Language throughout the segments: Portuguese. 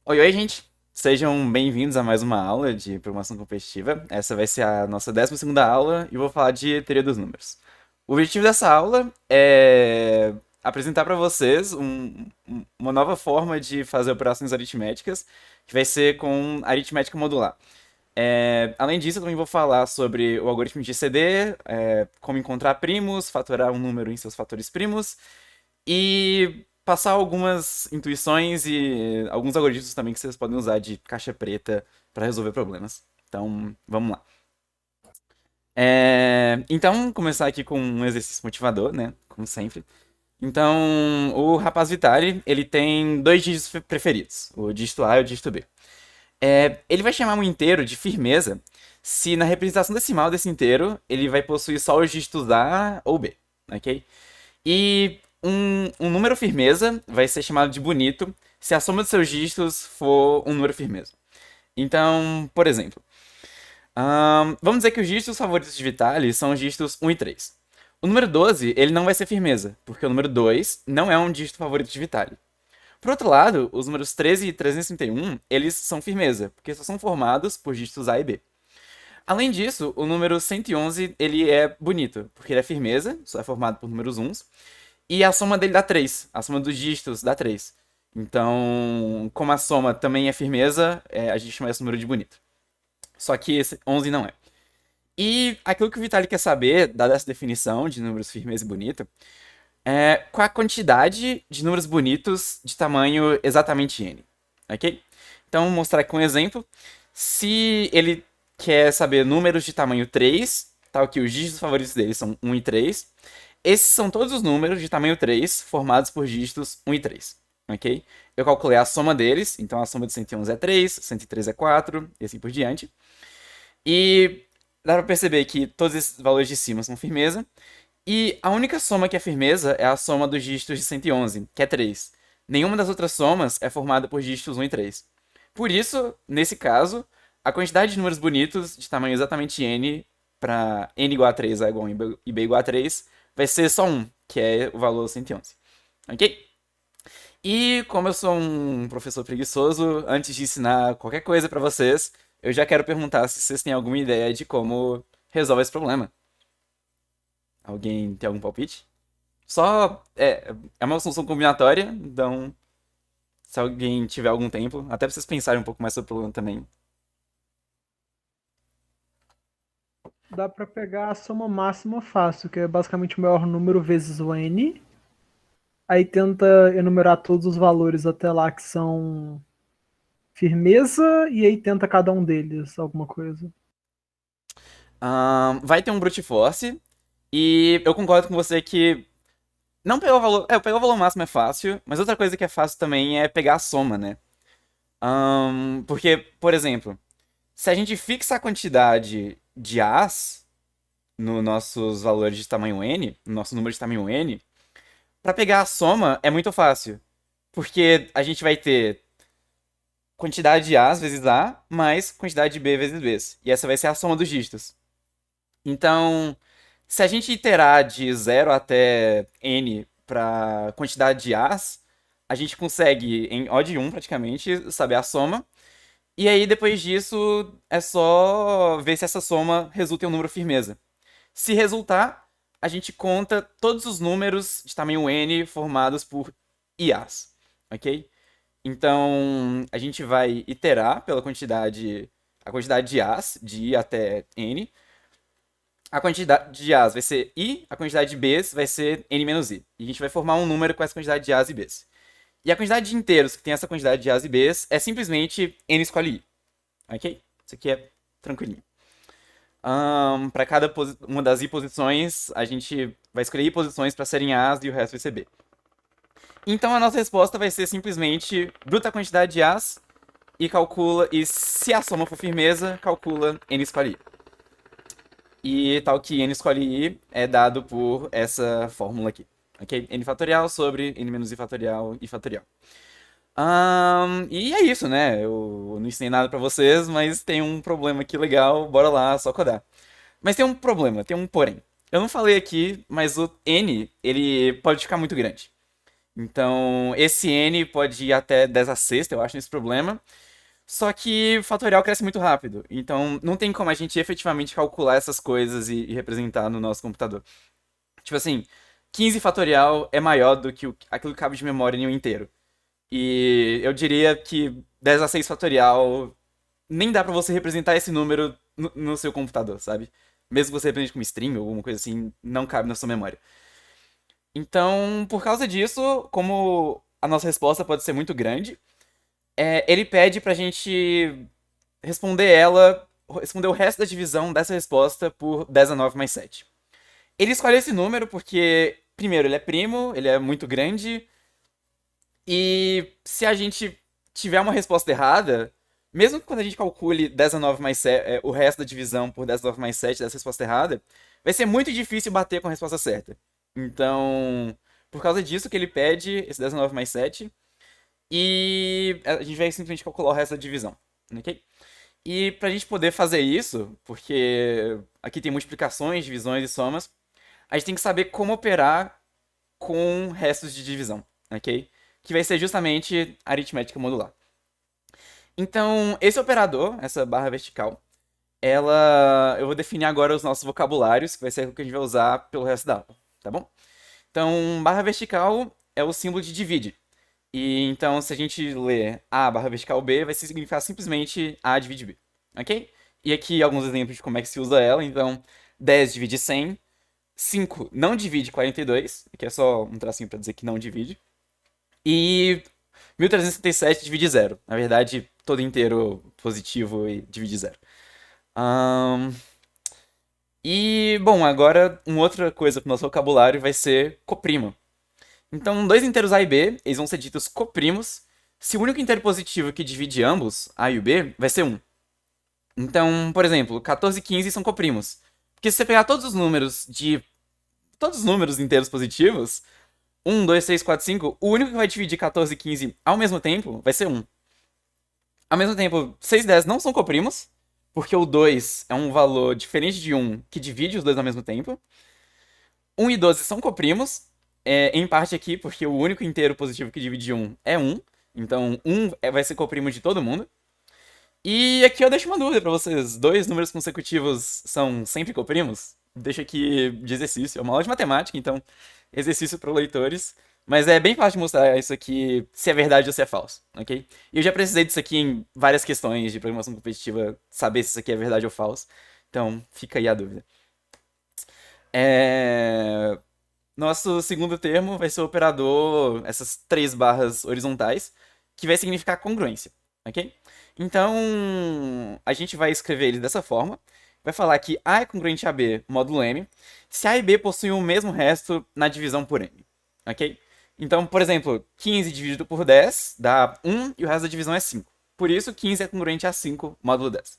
Oi, oi, gente! Sejam bem-vindos a mais uma aula de programação competitiva. Essa vai ser a nossa 12ª aula e eu vou falar de teoria dos números. O objetivo dessa aula é apresentar para vocês uma nova forma de fazer operações aritméticas, que vai ser com aritmética modular. Além disso, eu também vou falar sobre o algoritmo de CD, como encontrar primos, fatorar um número em seus fatores primos e passar algumas intuições e alguns algoritmos também que vocês podem usar de caixa preta para resolver problemas. Então, vamos lá. Então, começar aqui com um exercício motivador, né? Como sempre. Então, o rapaz Vitali, ele tem dois dígitos preferidos, o dígito A e o dígito B. Ele vai chamar um inteiro de firmeza se na representação decimal desse inteiro ele vai possuir só os dígitos A ou B, ok? E um número firmeza vai ser chamado de bonito se a soma dos seus dígitos for um número firmeza. Então, por exemplo, vamos dizer que os dígitos favoritos de Vitali são os dígitos 1 e 3. O número 12, ele não vai ser firmeza, porque o número 2 não é um dígito favorito de Vitali. Por outro lado, os números 13 e 331, eles são firmeza, porque só são formados por dígitos A e B. Além disso, o número 111, ele é bonito, porque ele é firmeza, só é formado por números uns, e a soma dele dá 3. A soma dos dígitos dá 3. Então, como a soma também é firmeza, a gente chama esse número de bonito. Só que esse 11 não é. E aquilo que o Vitalik quer saber, dada essa definição de números firmeza e bonito, é qual a quantidade de números bonitos de tamanho exatamente n. Ok? Então, vou mostrar aqui um exemplo. Se ele quer saber números de tamanho 3, tal que os dígitos favoritos dele são 1 e 3, esses são todos os números de tamanho 3 formados por dígitos 1 e 3, ok? Eu calculei a soma deles, então a soma de 111 é 3, 103 é 4, e assim por diante. E dá pra perceber que todos esses valores de cima são firmeza, e a única soma que é firmeza é a soma dos dígitos de 111, que é 3. Nenhuma das outras somas é formada por dígitos 1 e 3. Por isso, nesse caso, a quantidade de números bonitos de tamanho exatamente n, para n igual a 3, a igual a 1 e b igual a 3, vai ser só 1, que é o valor 111. Ok? E como eu sou um professor preguiçoso, antes de ensinar qualquer coisa para vocês, eu já quero perguntar se vocês têm alguma ideia de como resolve esse problema. Alguém tem algum palpite? Só é uma solução combinatória, então se alguém tiver algum tempo, até pra vocês pensarem um pouco mais sobre o problema também. Dá para pegar a soma máxima fácil, que é basicamente o maior número vezes o n. Aí tenta enumerar todos os valores até lá que são firmeza, e aí tenta cada um deles alguma coisa. Vai ter um brute force, e eu concordo com você que não pegar o valor. Pegar o valor máximo é fácil, mas outra coisa que é fácil também é pegar a soma, né? Porque, por exemplo, se a gente fixa a quantidade de As nos nossos valores de tamanho n, no nosso número de tamanho n, para pegar a soma é muito fácil. Porque a gente vai ter quantidade de A's vezes A mais quantidade de B vezes B. E essa vai ser a soma dos dígitos. Então, se a gente iterar de 0 até n para quantidade de A's, a gente consegue, em O de 1 praticamente, saber a soma. E aí, depois disso, é só ver se essa soma resulta em um número firmeza. Se resultar, a gente conta todos os números de tamanho n formados por IAs, ok? Então, a gente vai iterar pela a quantidade de As, de I até N. A quantidade de As vai ser I, a quantidade de Bs vai ser N menos I. E a gente vai formar um número com essa quantidade de As e Bs. E a quantidade de inteiros que tem essa quantidade de As e Bs é simplesmente N escolhe I, ok? Isso aqui é tranquilinho. Para cada uma das I posições, a gente vai escolher I posições para serem As e o resto vai ser B. Então a nossa resposta vai ser simplesmente bruta quantidade de As e calcula. E se a soma for firmeza, calcula N escolhe I. E tal que N escolhe I é dado por essa fórmula aqui. Ok? N fatorial sobre N menos I fatorial e fatorial. E é isso, né? Eu não ensinei nada pra vocês, mas tem um problema aqui legal, bora lá, só codar. Mas tem um problema, tem um porém. Eu não falei aqui, mas o N, ele pode ficar muito grande. Então, esse n pode ir até 10 a sexta, eu acho, nesse problema. Só que o fatorial cresce muito rápido. Então, não tem como a gente efetivamente calcular essas coisas e representar no nosso computador. Tipo assim, 15 fatorial é maior do que aquilo que cabe de memória em um inteiro. E eu diria que 10 a 6 fatorial nem dá pra você representar esse número no seu computador, sabe? Mesmo que você represente com string ou alguma coisa assim, não cabe na sua memória. Então, por causa disso, como a nossa resposta pode ser muito grande, ele pede pra gente responder responder o resto da divisão dessa resposta por 10 a 9 mais 7. Ele escolhe esse número porque, primeiro, ele é primo, ele é muito grande, e se a gente tiver uma resposta errada, mesmo que quando a gente calcule 10 a 9 mais 7, o resto da divisão por 10 a 9 mais 7 dessa resposta errada, vai ser muito difícil bater com a resposta certa. Então, por causa disso que ele pede esse 10 a 9 mais 7, e a gente vai simplesmente calcular o resto da divisão, ok? E pra gente poder fazer isso, porque aqui tem multiplicações, divisões e somas, a gente tem que saber como operar com restos de divisão, ok? Que vai ser justamente aritmética modular. Então, esse operador, essa barra vertical, eu vou definir agora os nossos vocabulários, que vai ser o que a gente vai usar pelo resto da aula, tá bom? Então, barra vertical é o símbolo de divide. E então, se a gente ler A barra vertical B, vai significar simplesmente A divide B, ok? E aqui alguns exemplos de como é que se usa ela. Então, 10 divide 100, 5 não divide 42, que é só um tracinho para dizer que não divide. E 1367 divide zero. Na verdade, todo inteiro positivo e divide zero. Ahn, E, bom, agora uma outra coisa pro nosso vocabulário vai ser coprimo. Então, dois inteiros A e B, eles vão ser ditos coprimos, se o único inteiro positivo que divide ambos, A e o B, vai ser um. Então, por exemplo, 14 e 15 são coprimos. Porque se você pegar todos os números inteiros positivos, 1, 2, 3, 4, 5, o único que vai dividir 14 e 15 ao mesmo tempo vai ser um. Ao mesmo tempo, 6 e 10 não são coprimos, porque o 2 é um valor diferente de um que divide os dois ao mesmo tempo. 1 e 12 são coprimos, em parte aqui, porque o único inteiro positivo que divide um é um. Então, vai ser coprimo de todo mundo. E aqui eu deixo uma dúvida pra vocês. Dois números consecutivos são sempre coprimos? Deixa aqui de exercício. É uma aula de matemática, então exercício para leitores. Mas é bem fácil de mostrar isso aqui, se é verdade ou se é falso, ok? E eu já precisei disso aqui em várias questões de programação competitiva, saber se isso aqui é verdade ou falso. Então, fica aí a dúvida. É... Nosso segundo termo vai ser o operador, essas três barras horizontais, que vai significar congruência, ok? Então, a gente vai escrever ele dessa forma. Vai falar que A é congruente a B módulo M, se A e B possuem o mesmo resto na divisão por M, ok? Então, por exemplo, 15 dividido por 10 dá 1 e o resto da divisão é 5. Por isso, 15 é congruente a 5 módulo 10.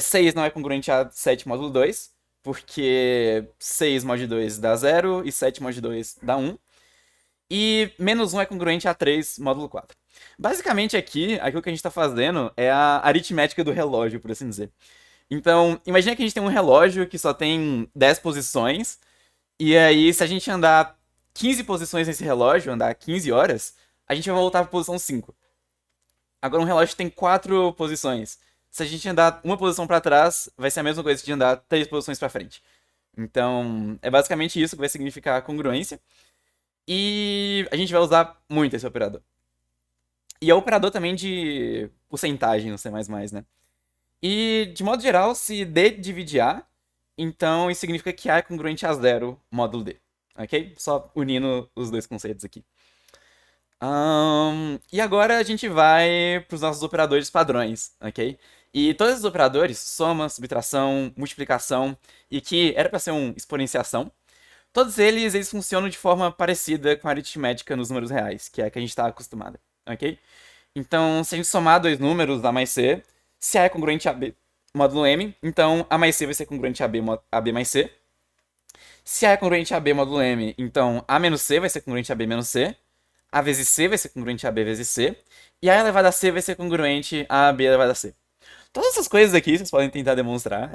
6 não é congruente a 7 módulo 2, porque 6 mod 2 dá 0 e 7 mod 2 dá 1. E menos 1 é congruente a 3 módulo 4. Basicamente aqui, aquilo que a gente está fazendo é a aritmética do relógio, por assim dizer. Então, imagina que a gente tem um relógio que só tem 10 posições, e aí se a gente andar 15 posições nesse relógio, andar 15 horas, a gente vai voltar para a posição 5. Agora um relógio tem 4 posições. Se a gente andar uma posição para trás, vai ser a mesma coisa de andar 3 posições para frente. Então, é basicamente isso que vai significar a congruência. E a gente vai usar muito esse operador. E é o operador também de porcentagem no C++, né? E, de modo geral, se D divide A, então isso significa que A é congruente a zero módulo D. Ok? Só unindo os dois conceitos aqui. E agora a gente vai para os nossos operadores padrões, ok? E todos os operadores, soma, subtração, multiplicação, e que era para ser uma exponenciação, todos eles funcionam de forma parecida com a aritmética nos números reais, que é a que a gente está acostumado, ok? Então, se a gente somar dois números, A mais C, se A é congruente a B módulo M, então A mais C vai ser congruente a B mais C. Se A é congruente a B módulo M, então A menos C vai ser congruente a B menos C. A vezes C vai ser congruente a B vezes C. E A elevado a C vai ser congruente a B elevado a C. Todas essas coisas aqui vocês podem tentar demonstrar.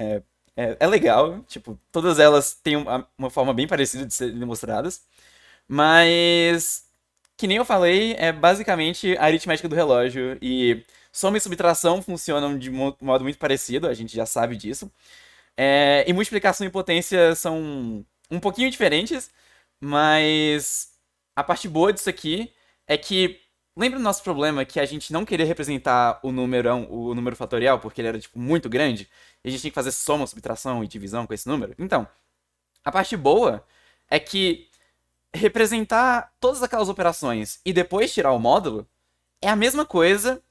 É legal, tipo, todas elas têm uma forma bem parecida de serem demonstradas. Mas, que nem eu falei, é basicamente a aritmética do relógio. E soma e subtração funcionam de modo muito parecido, a gente já sabe disso. E multiplicação e potência são um pouquinho diferentes, mas a parte boa disso aqui é que lembra do nosso problema que a gente não queria representar o número fatorial porque ele era tipo muito grande e a gente tinha que fazer soma, subtração e divisão com esse número? Então, a parte boa é que representar todas aquelas operações e depois tirar o módulo é a mesma coisa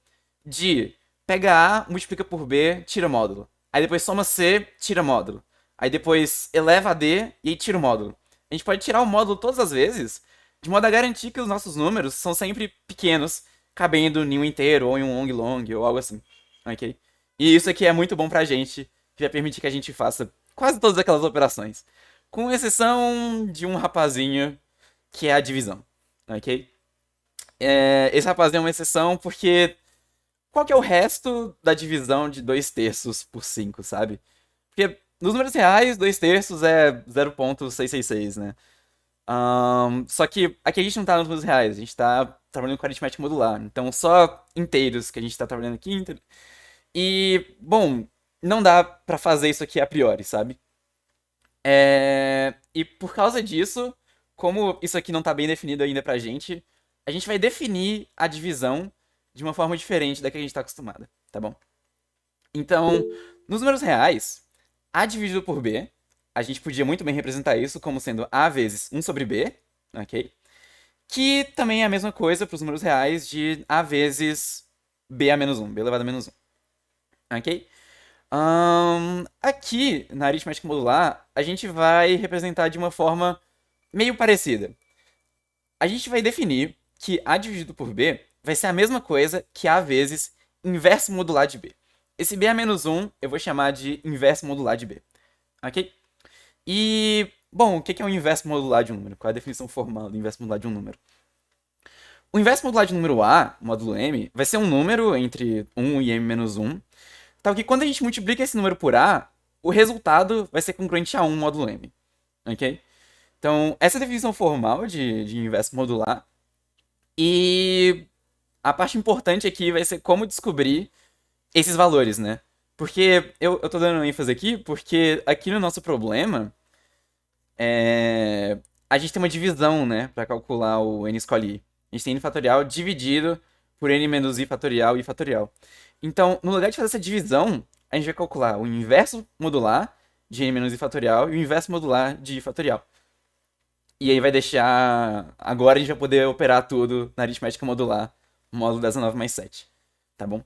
de pega A, multiplica por B, tira módulo. Aí depois soma C, tira módulo. Aí depois eleva a D e aí tira o módulo. A gente pode tirar o módulo todas as vezes, de modo a garantir que os nossos números são sempre pequenos, cabendo em um inteiro ou em um long long ou algo assim. Ok? E isso aqui é muito bom pra gente, que vai permitir que a gente faça quase todas aquelas operações. Com exceção de um rapazinho que é a divisão. Ok? Esse rapazinho é uma exceção porque qual que é o resto da divisão de 2 terços por 5, sabe? Porque nos números reais, 2 terços é 0,666, né? Só que aqui a gente não tá nos números reais, a gente tá trabalhando com aritmética modular. Então só inteiros que a gente tá trabalhando aqui. E, bom, não dá pra fazer isso aqui a priori, sabe? E por causa disso, como isso aqui não tá bem definido ainda pra gente, a gente vai definir a divisão de uma forma diferente da que a gente tá acostumado, tá bom? Então, nos números reais, A dividido por B, a gente podia muito bem representar isso como sendo A vezes 1 sobre B, ok? Que também é a mesma coisa para os números reais de A vezes B a menos 1, B elevado a menos 1, ok? Aqui, na aritmética modular, a gente vai representar de uma forma meio parecida. A gente vai definir que A dividido por B vai ser a mesma coisa que A vezes inverso modular de B. Esse B a menos 1 eu vou chamar de inverso modular de B. Ok? E, bom, o que é o inverso modular de um número? Qual é a definição formal do inverso modular de um número? O inverso modular de um número A, módulo m, vai ser um número entre 1 e m menos 1, tal que quando a gente multiplica esse número por A, o resultado vai ser congruente a 1 módulo m. Ok? Então, essa é a definição formal de inverso modular. E a parte importante aqui vai ser como descobrir esses valores, né? Porque eu tô dando ênfase aqui, porque aqui no nosso problema, a gente tem uma divisão, né, para calcular o n escolhe i. A gente tem n fatorial dividido por n menos i fatorial e fatorial. Então, no lugar de fazer essa divisão, a gente vai calcular o inverso modular de n menos i fatorial e o inverso modular de i fatorial. E aí vai deixar. Agora a gente vai poder operar tudo na aritmética modular, módulo 19 mais 7. Tá bom?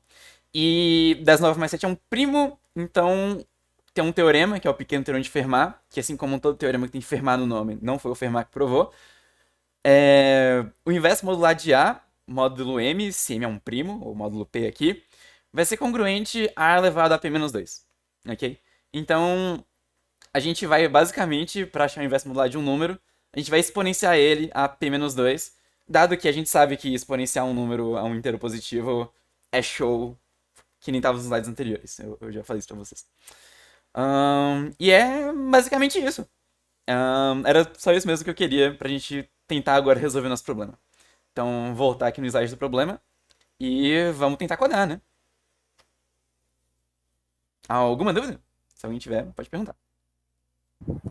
E 19 mais 7 é um primo, então tem um teorema, que é o pequeno teorema de Fermat, que assim como todo teorema que tem Fermat no nome, não foi o Fermat que provou. O inverso modular de A, módulo M, se M é um primo, ou módulo P aqui, vai ser congruente a elevado a P menos 2. Ok? Então, a gente vai basicamente, para achar o inverso modular de um número, a gente vai exponenciar ele a P menos 2, dado que a gente sabe que exponenciar um número a um inteiro positivo é show, que nem estava nos slides anteriores. Eu já falei isso pra vocês. E é basicamente isso. Era só isso mesmo que eu queria pra gente tentar agora resolver nosso problema. Então, voltar aqui no slide do problema e vamos tentar codar, né? Alguma dúvida? Se alguém tiver, pode perguntar.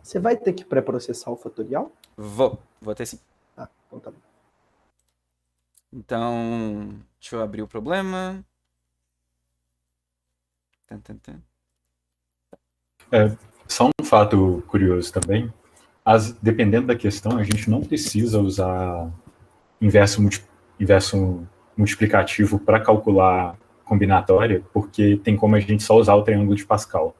Você vai ter que pré-processar o fatorial? Vou ter sim. Ah, então tá bom. Então, deixa eu abrir o problema. Tan, tan, tan. Só um fato curioso também. Dependendo da questão, a gente não precisa usar inverso multiplicativo para calcular combinatória, porque tem como a gente só usar o triângulo de Pascal.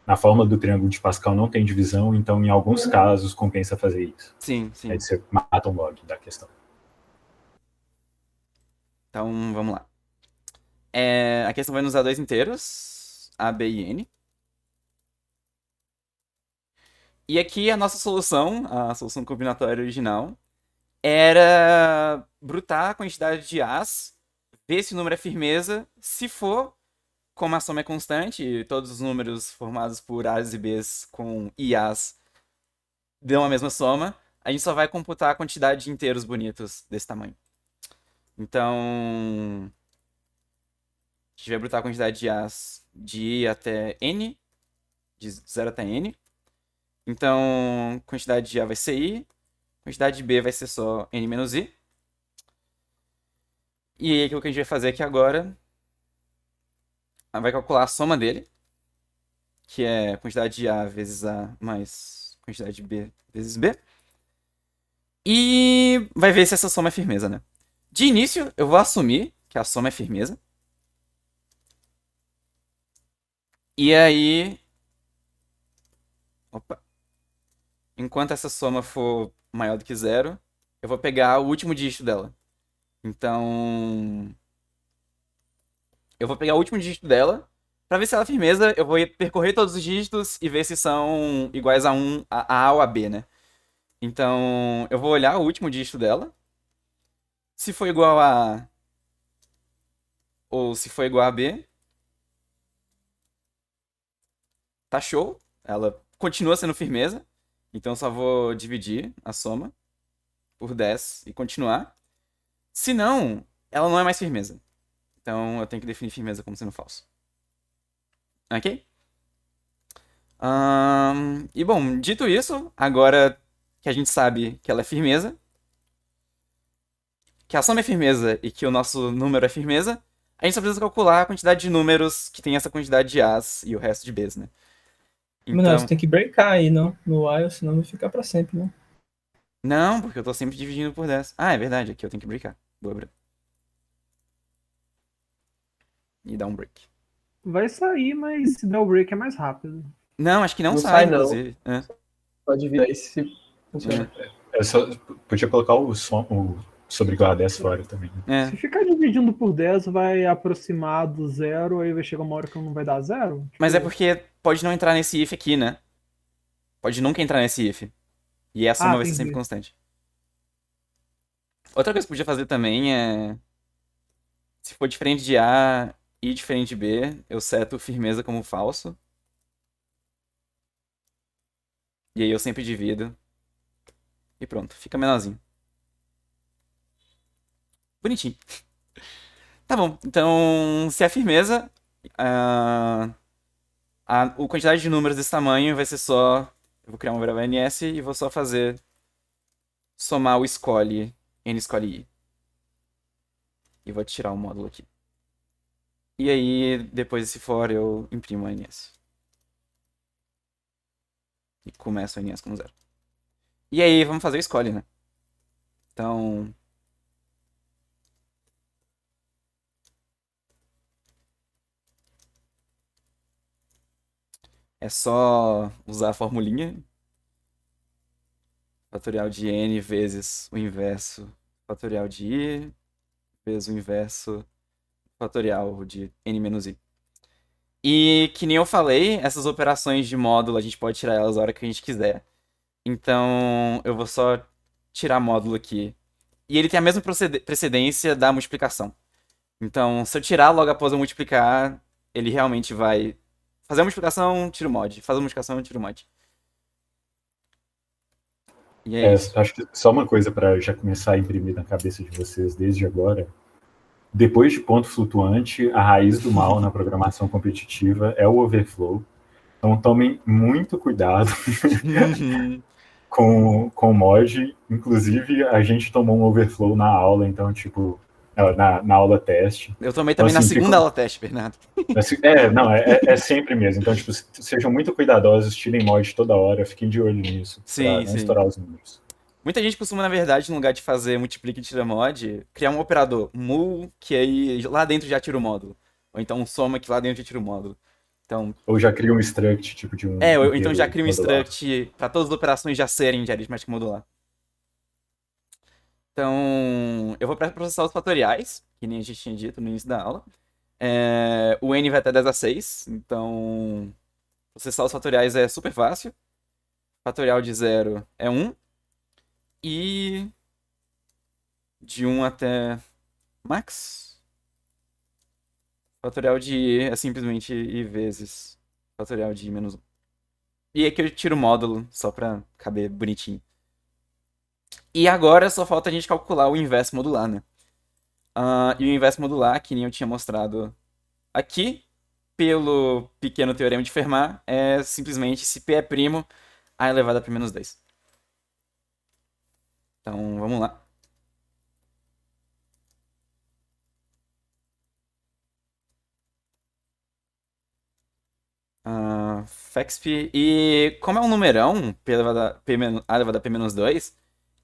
Na forma do triângulo de Pascal não tem divisão, então em alguns casos compensa fazer isso. Sim, sim. Aí você mata um log da questão. Então, vamos lá. A questão vai nos usar dois inteiros, A, B e N. E aqui a nossa solução, a solução combinatória original, era brutar a quantidade de A's, ver se o número é firmeza. Se for, como a soma é constante, todos os números formados por A's e B's com IA's dão a mesma soma, a gente só vai computar a quantidade de inteiros bonitos desse tamanho. Então, a gente vai botar a quantidade de A's de I até N, de 0 até N. Então, quantidade de A vai ser I, quantidade de B vai ser só N menos I. E aí, aquilo que a gente vai fazer aqui agora, vai calcular a soma dele, que é quantidade de A vezes A mais quantidade de B vezes B. E vai ver se essa soma é firmeza, né? De início, eu vou assumir que a soma é firmeza. E aí... Opa. Enquanto essa soma for maior do que zero, eu vou pegar o último dígito dela. Então... eu vou pegar o último dígito dela. Pra ver se ela é firmeza, eu vou percorrer todos os dígitos e ver se são iguais a A ou a B, né? Então, eu vou olhar o último dígito dela. Se for igual a A ou se for igual a B, tá show. Ela continua sendo firmeza. Então, eu só vou dividir a soma por 10 e continuar. Se não, ela não é mais firmeza. Então, eu tenho que definir firmeza como sendo falso. Ok? E bom, dito isso, agora que a gente sabe que ela é firmeza, que a soma é firmeza e que o nosso número é firmeza, a gente só precisa calcular a quantidade de números que tem essa quantidade de A's e o resto de B's, né? Mas não, você tem que breakar aí, não? No while, senão vai ficar pra sempre, né? Não, porque eu tô sempre dividindo por 10. Ah, é verdade, aqui eu tenho que breakar. Vou abrir. E dar um break. Vai sair, mas se der o break é mais rápido. Não, acho que não Não sai, sai, não. inclusive. É. Pode virar aí se funciona. Eu só podia colocar o sobre igual a 10 fora também. É. Se ficar dividindo por 10, vai aproximar do zero, aí vai chegar uma hora que não vai dar zero. Tipo, Mas é porque pode não entrar nesse if aqui, né? Pode nunca entrar nesse if. E a soma vai ser entendi. sempre constante. Outra coisa que podia fazer também é... se for diferente de A e diferente de B, eu seto firmeza como falso. E aí eu sempre divido. E pronto, fica menorzinho. Bonitinho. Tá bom, então se é firmeza, a quantidade de números desse tamanho vai ser só... eu vou criar uma variável ns e vou só fazer... somar o escolhe, n escolhe i. E vou tirar o módulo aqui. E aí, depois desse for, eu imprimo o ns. E começo o ns como 0. E aí, vamos fazer o escolhe, né? Então... é só usar a formulinha. Fatorial de n vezes o inverso fatorial de i, vezes o inverso fatorial de n menos i. E que nem eu falei, essas operações de módulo a gente pode tirar elas a hora que a gente quiser. Então eu vou só tirar módulo aqui. E ele tem a mesma precedência da multiplicação. Então se eu tirar logo após eu multiplicar, ele realmente vai fazer a multiplicação, tira o mod. Fazer a multiplicação, tira o mod. E é isso. Acho que só uma coisa para já começar a imprimir na cabeça de vocês desde agora. Depois de ponto flutuante, a raiz do mal na programação competitiva é o overflow. Então tomem muito cuidado com o mod. Inclusive, a gente tomou um overflow na aula, então, tipo, na aula teste. Eu tomei também então, assim, na segunda aula teste, Bernardo. É sempre mesmo. Então, tipo, sejam muito cuidadosos, tirem mod toda hora, fiquem de olho nisso, pra não estourar os números. Muita gente costuma, na verdade, no lugar de fazer multiplica e tira mod, criar um operador mul, que aí lá dentro já tira o módulo. Ou então um soma que lá dentro já tira o módulo. Então, ou já cria um struct, tipo de um... ou então já cria um struct para todas as operações já serem de aritmética modular. Então, eu vou processar os fatoriais, que nem a gente tinha dito no início da aula. O n vai até 10 a 6, então processar os fatoriais é super fácil. Fatorial de 0 é 1. E de 1 até max. Fatorial de i é simplesmente i vezes fatorial de i menos 1. E aqui eu tiro o módulo, só pra caber bonitinho. E agora só falta a gente calcular o inverso modular, né? E o inverso modular, que nem eu tinha mostrado aqui, pelo pequeno teorema de Fermat, é simplesmente se P é primo, A elevado a P menos 2. Então, vamos lá. Fexp. E como é um numerão, P elevado a P A elevado a P menos 2,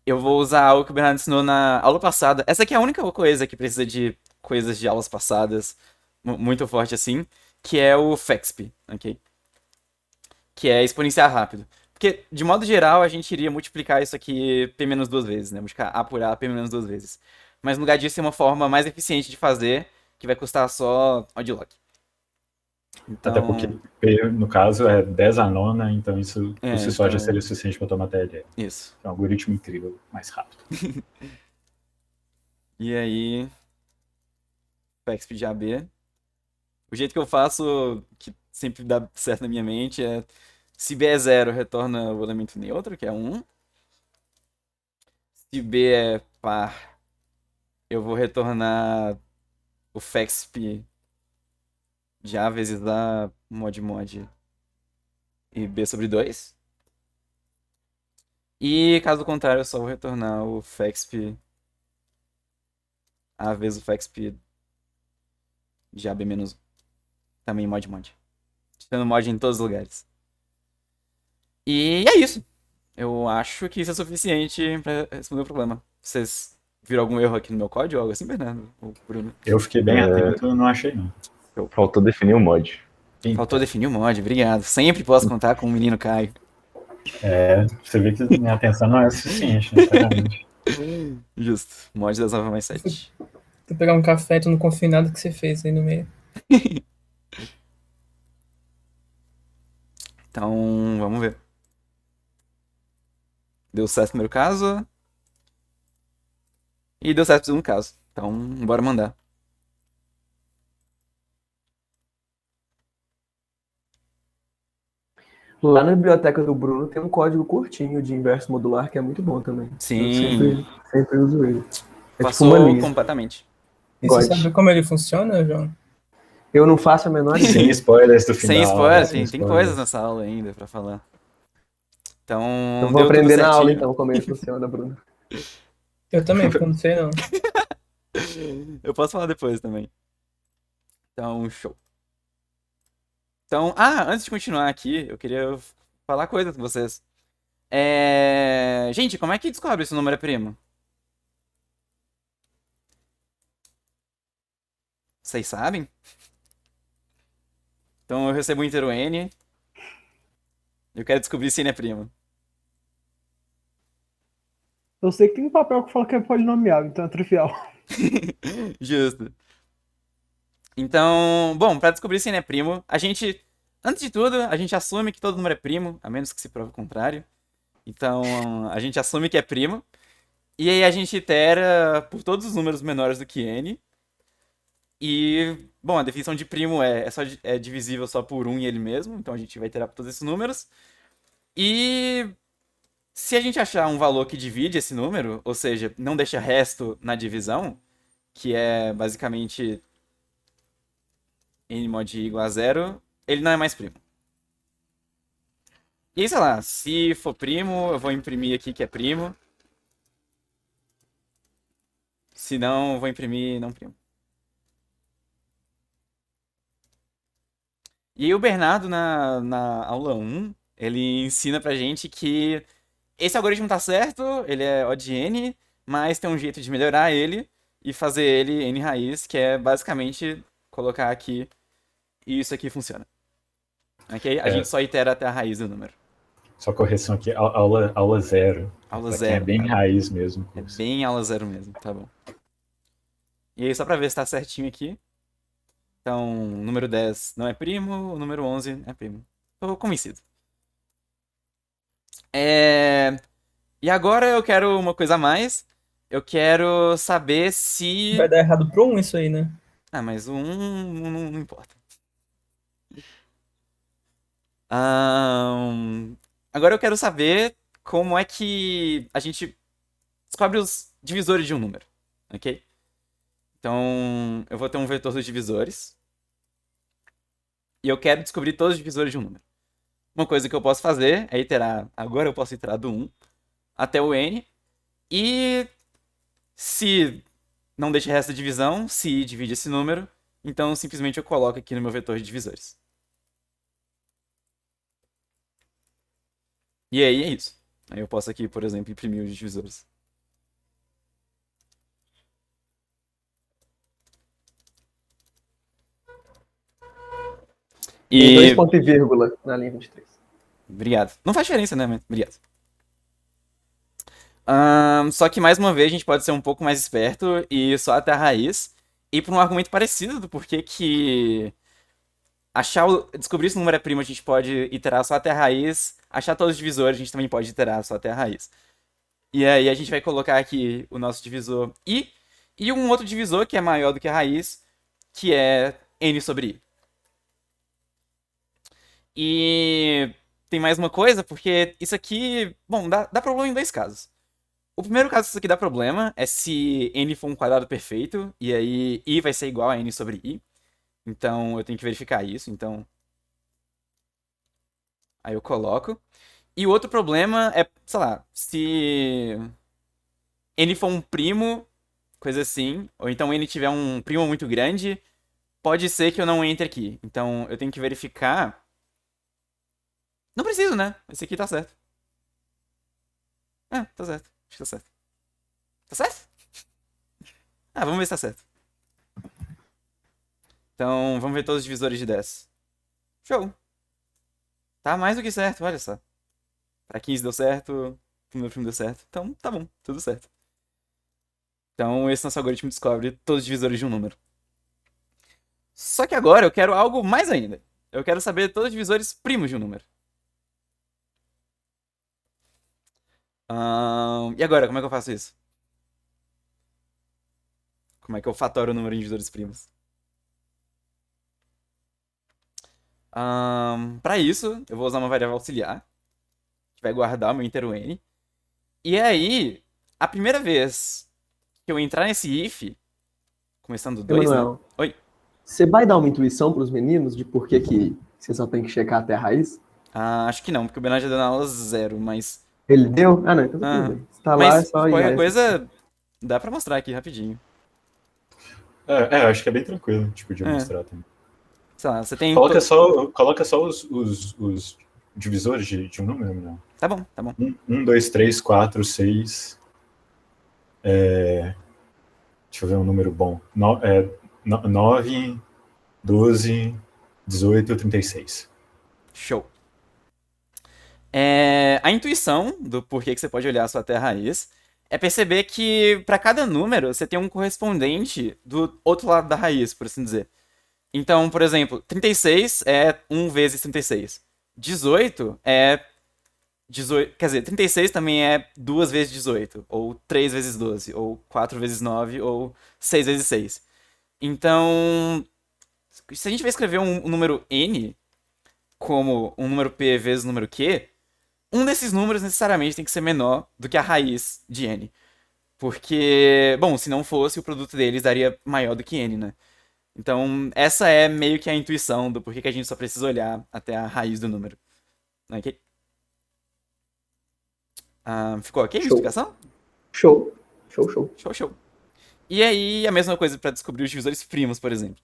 eu vou usar algo que o Bernardo ensinou na aula passada. Essa aqui é a única coisa que precisa de coisas de aulas passadas muito forte assim, que é o Fexp, ok? Que é exponenciar rápido. Porque, de modo geral, a gente iria multiplicar isso aqui P menos duas vezes, né? Multiplicar A por A P menos duas vezes. Mas no lugar disso tem uma forma mais eficiente de fazer, que vai custar só odd log. Até porque Então, P, no caso, é 10 a nona, então isso por si só já então, seria suficiente para tomar TLE. isso. É um algoritmo incrível, mais rápido. E aí, Fexp de AB. O jeito que eu faço, que sempre dá certo na minha mente, é se B é zero, retorna o elemento neutro, que é 1. Se B é par, eu vou retornar o Fexp de A vezes A mod e B sobre 2. E caso contrário, eu só vou retornar o Fexp A vezes o Fexp de AB menos 1. Também mod. Tendo mod em todos os lugares. E é isso. Eu acho que isso é suficiente pra responder o problema. Vocês viram algum erro aqui no meu código ou algo assim, Bernardo? Ou Bruno? Eu fiquei bem atento, não achei não. Faltou definir o mod. Faltou definir o mod, obrigado. Sempre posso contar com o menino Caio. Você vê que minha atenção não é suficiente, necessariamente. Justo. Mod das 9 mais 7. Vou pegar um café, tu não confio em nada que você fez aí no meio. Então, vamos ver. Deu certo o primeiro caso. E deu certo o segundo caso. Então, bora mandar. Lá na biblioteca do Bruno tem um código curtinho de inverso modular que é muito bom também. Sim. Eu sempre uso ele. É Passou tipo uma linha. completamente. E você God. sabe como ele funciona, João? Eu não faço a menor Sem ideia. spoilers do final. Sem spoiler, sem tem spoilers. coisas nessa aula ainda pra falar. Então, Eu vou deu tudo aprender na aula certinho. então como ele funciona, Bruno. Eu também, porque eu não sei não. Eu posso falar depois também. Então, show. Então, antes de continuar aqui, eu queria falar coisa com vocês. Gente, como é que descobre se o número é primo? Vocês sabem? Então eu recebo um inteiro N. Eu quero descobrir se N é primo. Eu sei que tem um papel que fala que é polinomial, então é trivial. Justo. Então, bom, pra descobrir se N é primo, antes de tudo, a gente assume que todo número é primo, a menos que se prove o contrário. Então, a gente assume que é primo. E aí a gente itera por todos os números menores do que N. E, bom, a definição de primo é divisível só por 1 e ele mesmo. Então a gente vai iterar por todos esses números. E se a gente achar um valor que divide esse número, ou seja, não deixa resto na divisão, que é basicamente n mod igual a zero, ele não é mais primo. E aí, sei lá, se for primo, eu vou imprimir aqui que é primo. Se não, eu vou imprimir não primo. E aí o Bernardo, na aula 1, ele ensina pra gente que esse algoritmo tá certo, ele é O de n, mas tem um jeito de melhorar ele e fazer ele n raiz, que é basicamente colocar aqui e isso aqui funciona. Ok? A gente só itera até a raiz do número. Só correção aqui, aula 0. Aula Pra 0. quem é bem raiz mesmo. É bem aula 0 mesmo, tá bom. E aí, só pra ver se tá certinho aqui. Então, o número 10 não é primo, o número 11 é primo. Tô convencido. E agora eu quero uma coisa a mais. Eu quero saber se... Vai dar errado pro 1 isso aí, né? mas o 1 não importa. Agora eu quero saber como é que a gente descobre os divisores de um número, ok? Então, eu vou ter um vetor dos divisores. E eu quero descobrir todos os divisores de um número. Uma coisa que eu posso fazer é iterar. Agora eu posso iterar do 1 até o n. E se não deixa resto de divisão, se i divide esse número, então simplesmente eu coloco aqui no meu vetor de divisores. E aí é isso. Aí eu posso aqui, por exemplo, imprimir os divisores. Tem dois pontos e vírgula na linha 23. Obrigado. Não faz diferença, né? Mas obrigado. Só que, mais uma vez, a gente pode ser um pouco mais esperto e só até a raiz. E por um argumento parecido do porquê que descobrir se o número é primo, a gente pode iterar só até a raiz. Achar todos os divisores, a gente também pode iterar só até a raiz. E aí a gente vai colocar aqui o nosso divisor i. E um outro divisor que é maior do que a raiz, que é n sobre i. E tem mais uma coisa, porque isso aqui, bom, dá problema em dois casos. O primeiro caso que isso aqui dá problema é se n for um quadrado perfeito, e aí i vai ser igual a n sobre i. Então eu tenho que verificar isso, então... Aí eu coloco. E o outro problema é, sei lá, se n for um primo, coisa assim, ou então n tiver um primo muito grande, pode ser que eu não entre aqui. Então eu tenho que verificar... Não preciso, né? Esse aqui tá certo. Tá certo. Acho que tá certo. Tá certo? Vamos ver se tá certo. Então, vamos ver todos os divisores de 10. Show. Tá mais do que certo, olha só. Pra 15 deu certo, pro meu primo deu certo. Então, tá bom, tudo certo. Então, esse nosso algoritmo descobre todos os divisores de um número. Só que agora eu quero algo mais ainda. Eu quero saber todos os divisores primos de um número. E agora, como é que eu faço isso? Como é que eu fatoro o número de divisores primos? Para isso, eu vou usar uma variável auxiliar, que vai guardar o meu inteiro n. E aí, a primeira vez que eu entrar nesse if, começando 2, né? Emanuel, Oi. você vai dar uma intuição para os meninos de por que você só tem que checar até a raiz? Acho que não, porque o Bernardo já deu na aula 0, mas... Ele deu? Não, então tudo bem. Se tá lá, é Mas só ir. qualquer coisa, dá pra mostrar aqui rapidinho. Acho que é bem tranquilo, tipo, de mostrar também. Sei lá, você tem... Coloca só os divisores de um número, não? Tá bom, tá bom. 1, 2, 3, 4, 6. Deixa eu ver um número bom. 9, 12, 18, 36. Show. A intuição do porquê que você pode olhar só até a raiz é perceber que para cada número você tem um correspondente do outro lado da raiz, por assim dizer. Então, por exemplo, 36 é 1 vezes 36. 18 é 18, quer dizer, 36 também é 2 vezes 18, ou 3 vezes 12, ou 4 vezes 9, ou 6 vezes 6. Então, se a gente vai escrever um número n como um número p vezes um número q, um desses números necessariamente tem que ser menor do que a raiz de n. Porque, bom, se não fosse, o produto deles daria maior do que n, né? Então, essa é meio que a intuição do porquê que a gente só precisa olhar até a raiz do número. Ok? Ficou ok a explicação? Show. Show. E aí, a mesma coisa para descobrir os divisores primos, por exemplo.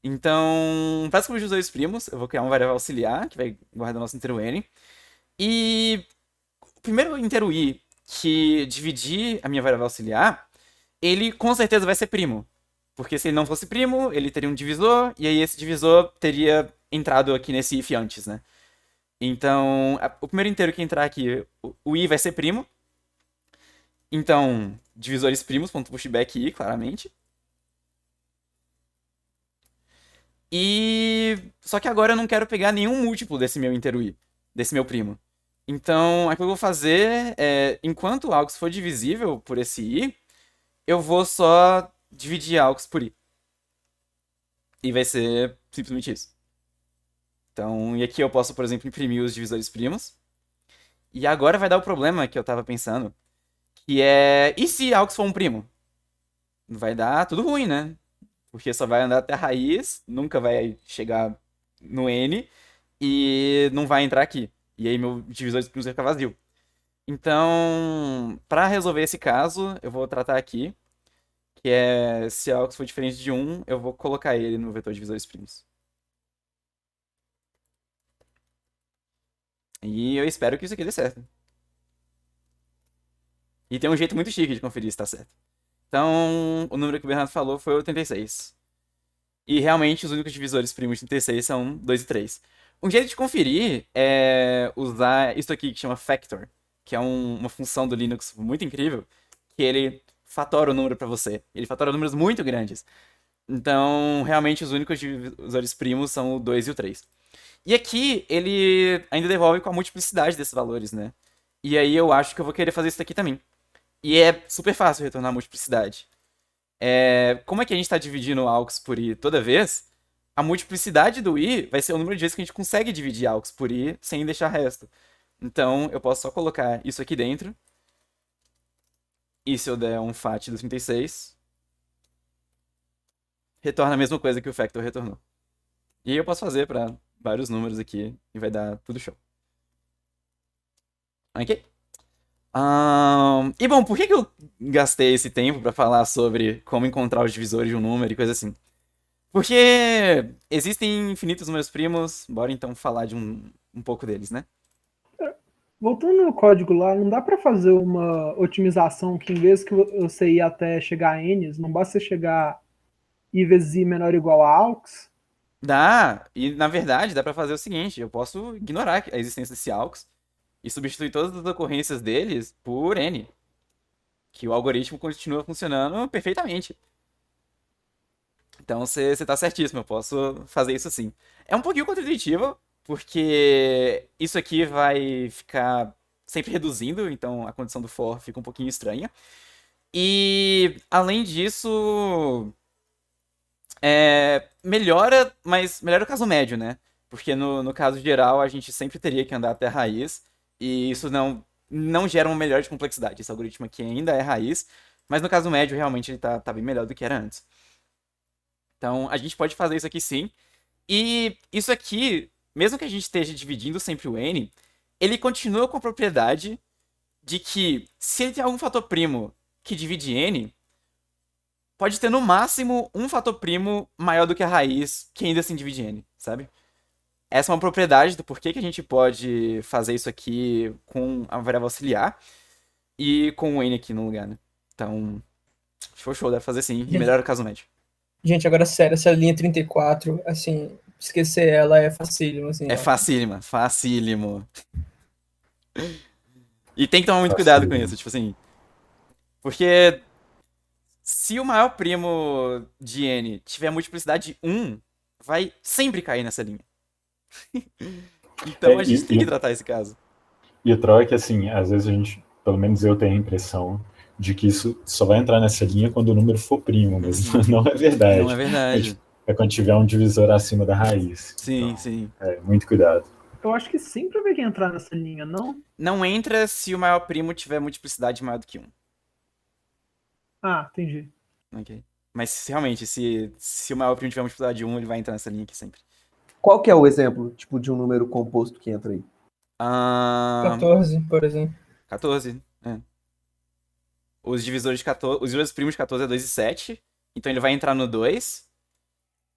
Então, para descobrir os divisores primos, eu vou criar uma variável auxiliar, que vai guardar o nosso inteiro n. E o primeiro inteiro i que dividir a minha variável auxiliar, ele com certeza vai ser primo. Porque se ele não fosse primo, ele teria um divisor, e aí esse divisor teria entrado aqui nesse if antes, né? Então, o primeiro inteiro que entrar aqui, o i vai ser primo. Então, divisores primos, ponto pushback i, claramente. Só que agora eu não quero pegar nenhum múltiplo desse meu inteiro i, desse meu primo. Então, o que eu vou fazer é, enquanto AUX for divisível por esse i, eu vou só dividir AUX por i. E vai ser simplesmente isso. Então, e aqui eu posso, por exemplo, imprimir os divisores primos. E agora vai dar o problema que eu tava pensando, Que é... E se AUX for um primo? Vai dar tudo ruim, né? Porque só vai andar até a raiz, nunca vai chegar no N e não vai entrar aqui. E aí meu divisor de primos vai ficar vazio. Então, para resolver esse caso, eu vou tratar aqui, que é se AUX for diferente de 1, eu vou colocar ele no vetor divisores primos. E eu espero que isso aqui dê certo. E tem um jeito muito chique de conferir se tá certo. Então, o número que o Bernardo falou foi 86. E realmente os únicos divisores primos de 36 são 2 e 3. Um jeito de conferir é usar isso aqui que chama factor, que é uma função do Linux muito incrível, que ele fatora o número para você. Ele fatora números muito grandes. Então, realmente os únicos divisores primos são o 2 e o 3. E aqui ele ainda devolve com a multiplicidade desses valores, né? E aí eu acho que eu vou querer fazer isso aqui também. E é super fácil retornar a multiplicidade. Como é que a gente está dividindo AUX por I toda vez? A multiplicidade do I vai ser o número de vezes que a gente consegue dividir AUX por I sem deixar resto. Então, eu posso só colocar isso aqui dentro. E se eu der um FAT do 36, retorna a mesma coisa que o factor retornou. E aí eu posso fazer para vários números aqui e vai dar tudo show. Ok? E bom, por que eu gastei esse tempo para falar sobre como encontrar os divisores de um número e coisa assim? Porque existem infinitos números primos, bora então falar de um pouco deles, né? Voltando no código lá, não dá para fazer uma otimização que em vez que você ir até chegar a n, não basta você chegar I vezes I menor ou igual a AUX? Dá, e na verdade dá para fazer o seguinte, eu posso ignorar a existência desse AUX e substituir todas as ocorrências deles por n, que o algoritmo continua funcionando perfeitamente. Então você tá certíssimo, eu posso fazer isso sim. É um pouquinho contraintuitivo, porque isso aqui vai ficar sempre reduzindo, então a condição do for fica um pouquinho estranha. E além disso, melhora, mas melhora o caso médio, né? Porque no caso geral a gente sempre teria que andar até a raiz, e isso não gera uma melhora de complexidade. Esse algoritmo aqui ainda é raiz, mas no caso médio realmente ele tá bem melhor do que era antes. Então, a gente pode fazer isso aqui sim. E isso aqui, mesmo que a gente esteja dividindo sempre o n, ele continua com a propriedade de que se ele tem algum fator primo que divide n, pode ter no máximo um fator primo maior do que a raiz que ainda assim divide n, sabe? Essa é uma propriedade do porquê que a gente pode fazer isso aqui com a variável auxiliar e com o n aqui no lugar, né? Então, show, deve fazer sim, e melhora o caso médio. Gente, agora sério, essa linha 34, assim, esquecer ela é facílimo, assim. É ó. facílimo. E tem que tomar muito cuidado com isso, tipo assim. Porque se o maior primo de n tiver multiplicidade de 1, vai sempre cair nessa linha. Então a gente tem que tratar esse caso. E o troll é que, assim, às vezes a gente, pelo menos eu tenho a impressão de que isso só vai entrar nessa linha quando o número for primo, mas não é verdade. Não é verdade. É quando tiver um divisor acima da raiz. Sim, Então, sim. Muito cuidado. Eu acho que sempre vai que entrar nessa linha, não? Não entra se o maior primo tiver multiplicidade maior do que 1. Ah, entendi. Ok? Mas realmente, se o maior primo tiver multiplicidade de 1, ele vai entrar nessa linha aqui sempre. Qual que é o exemplo, tipo, de um número composto que entra aí? 14, por exemplo. 14, é. Os divisores primos de 14 é 2 e 7. Então ele vai entrar no 2.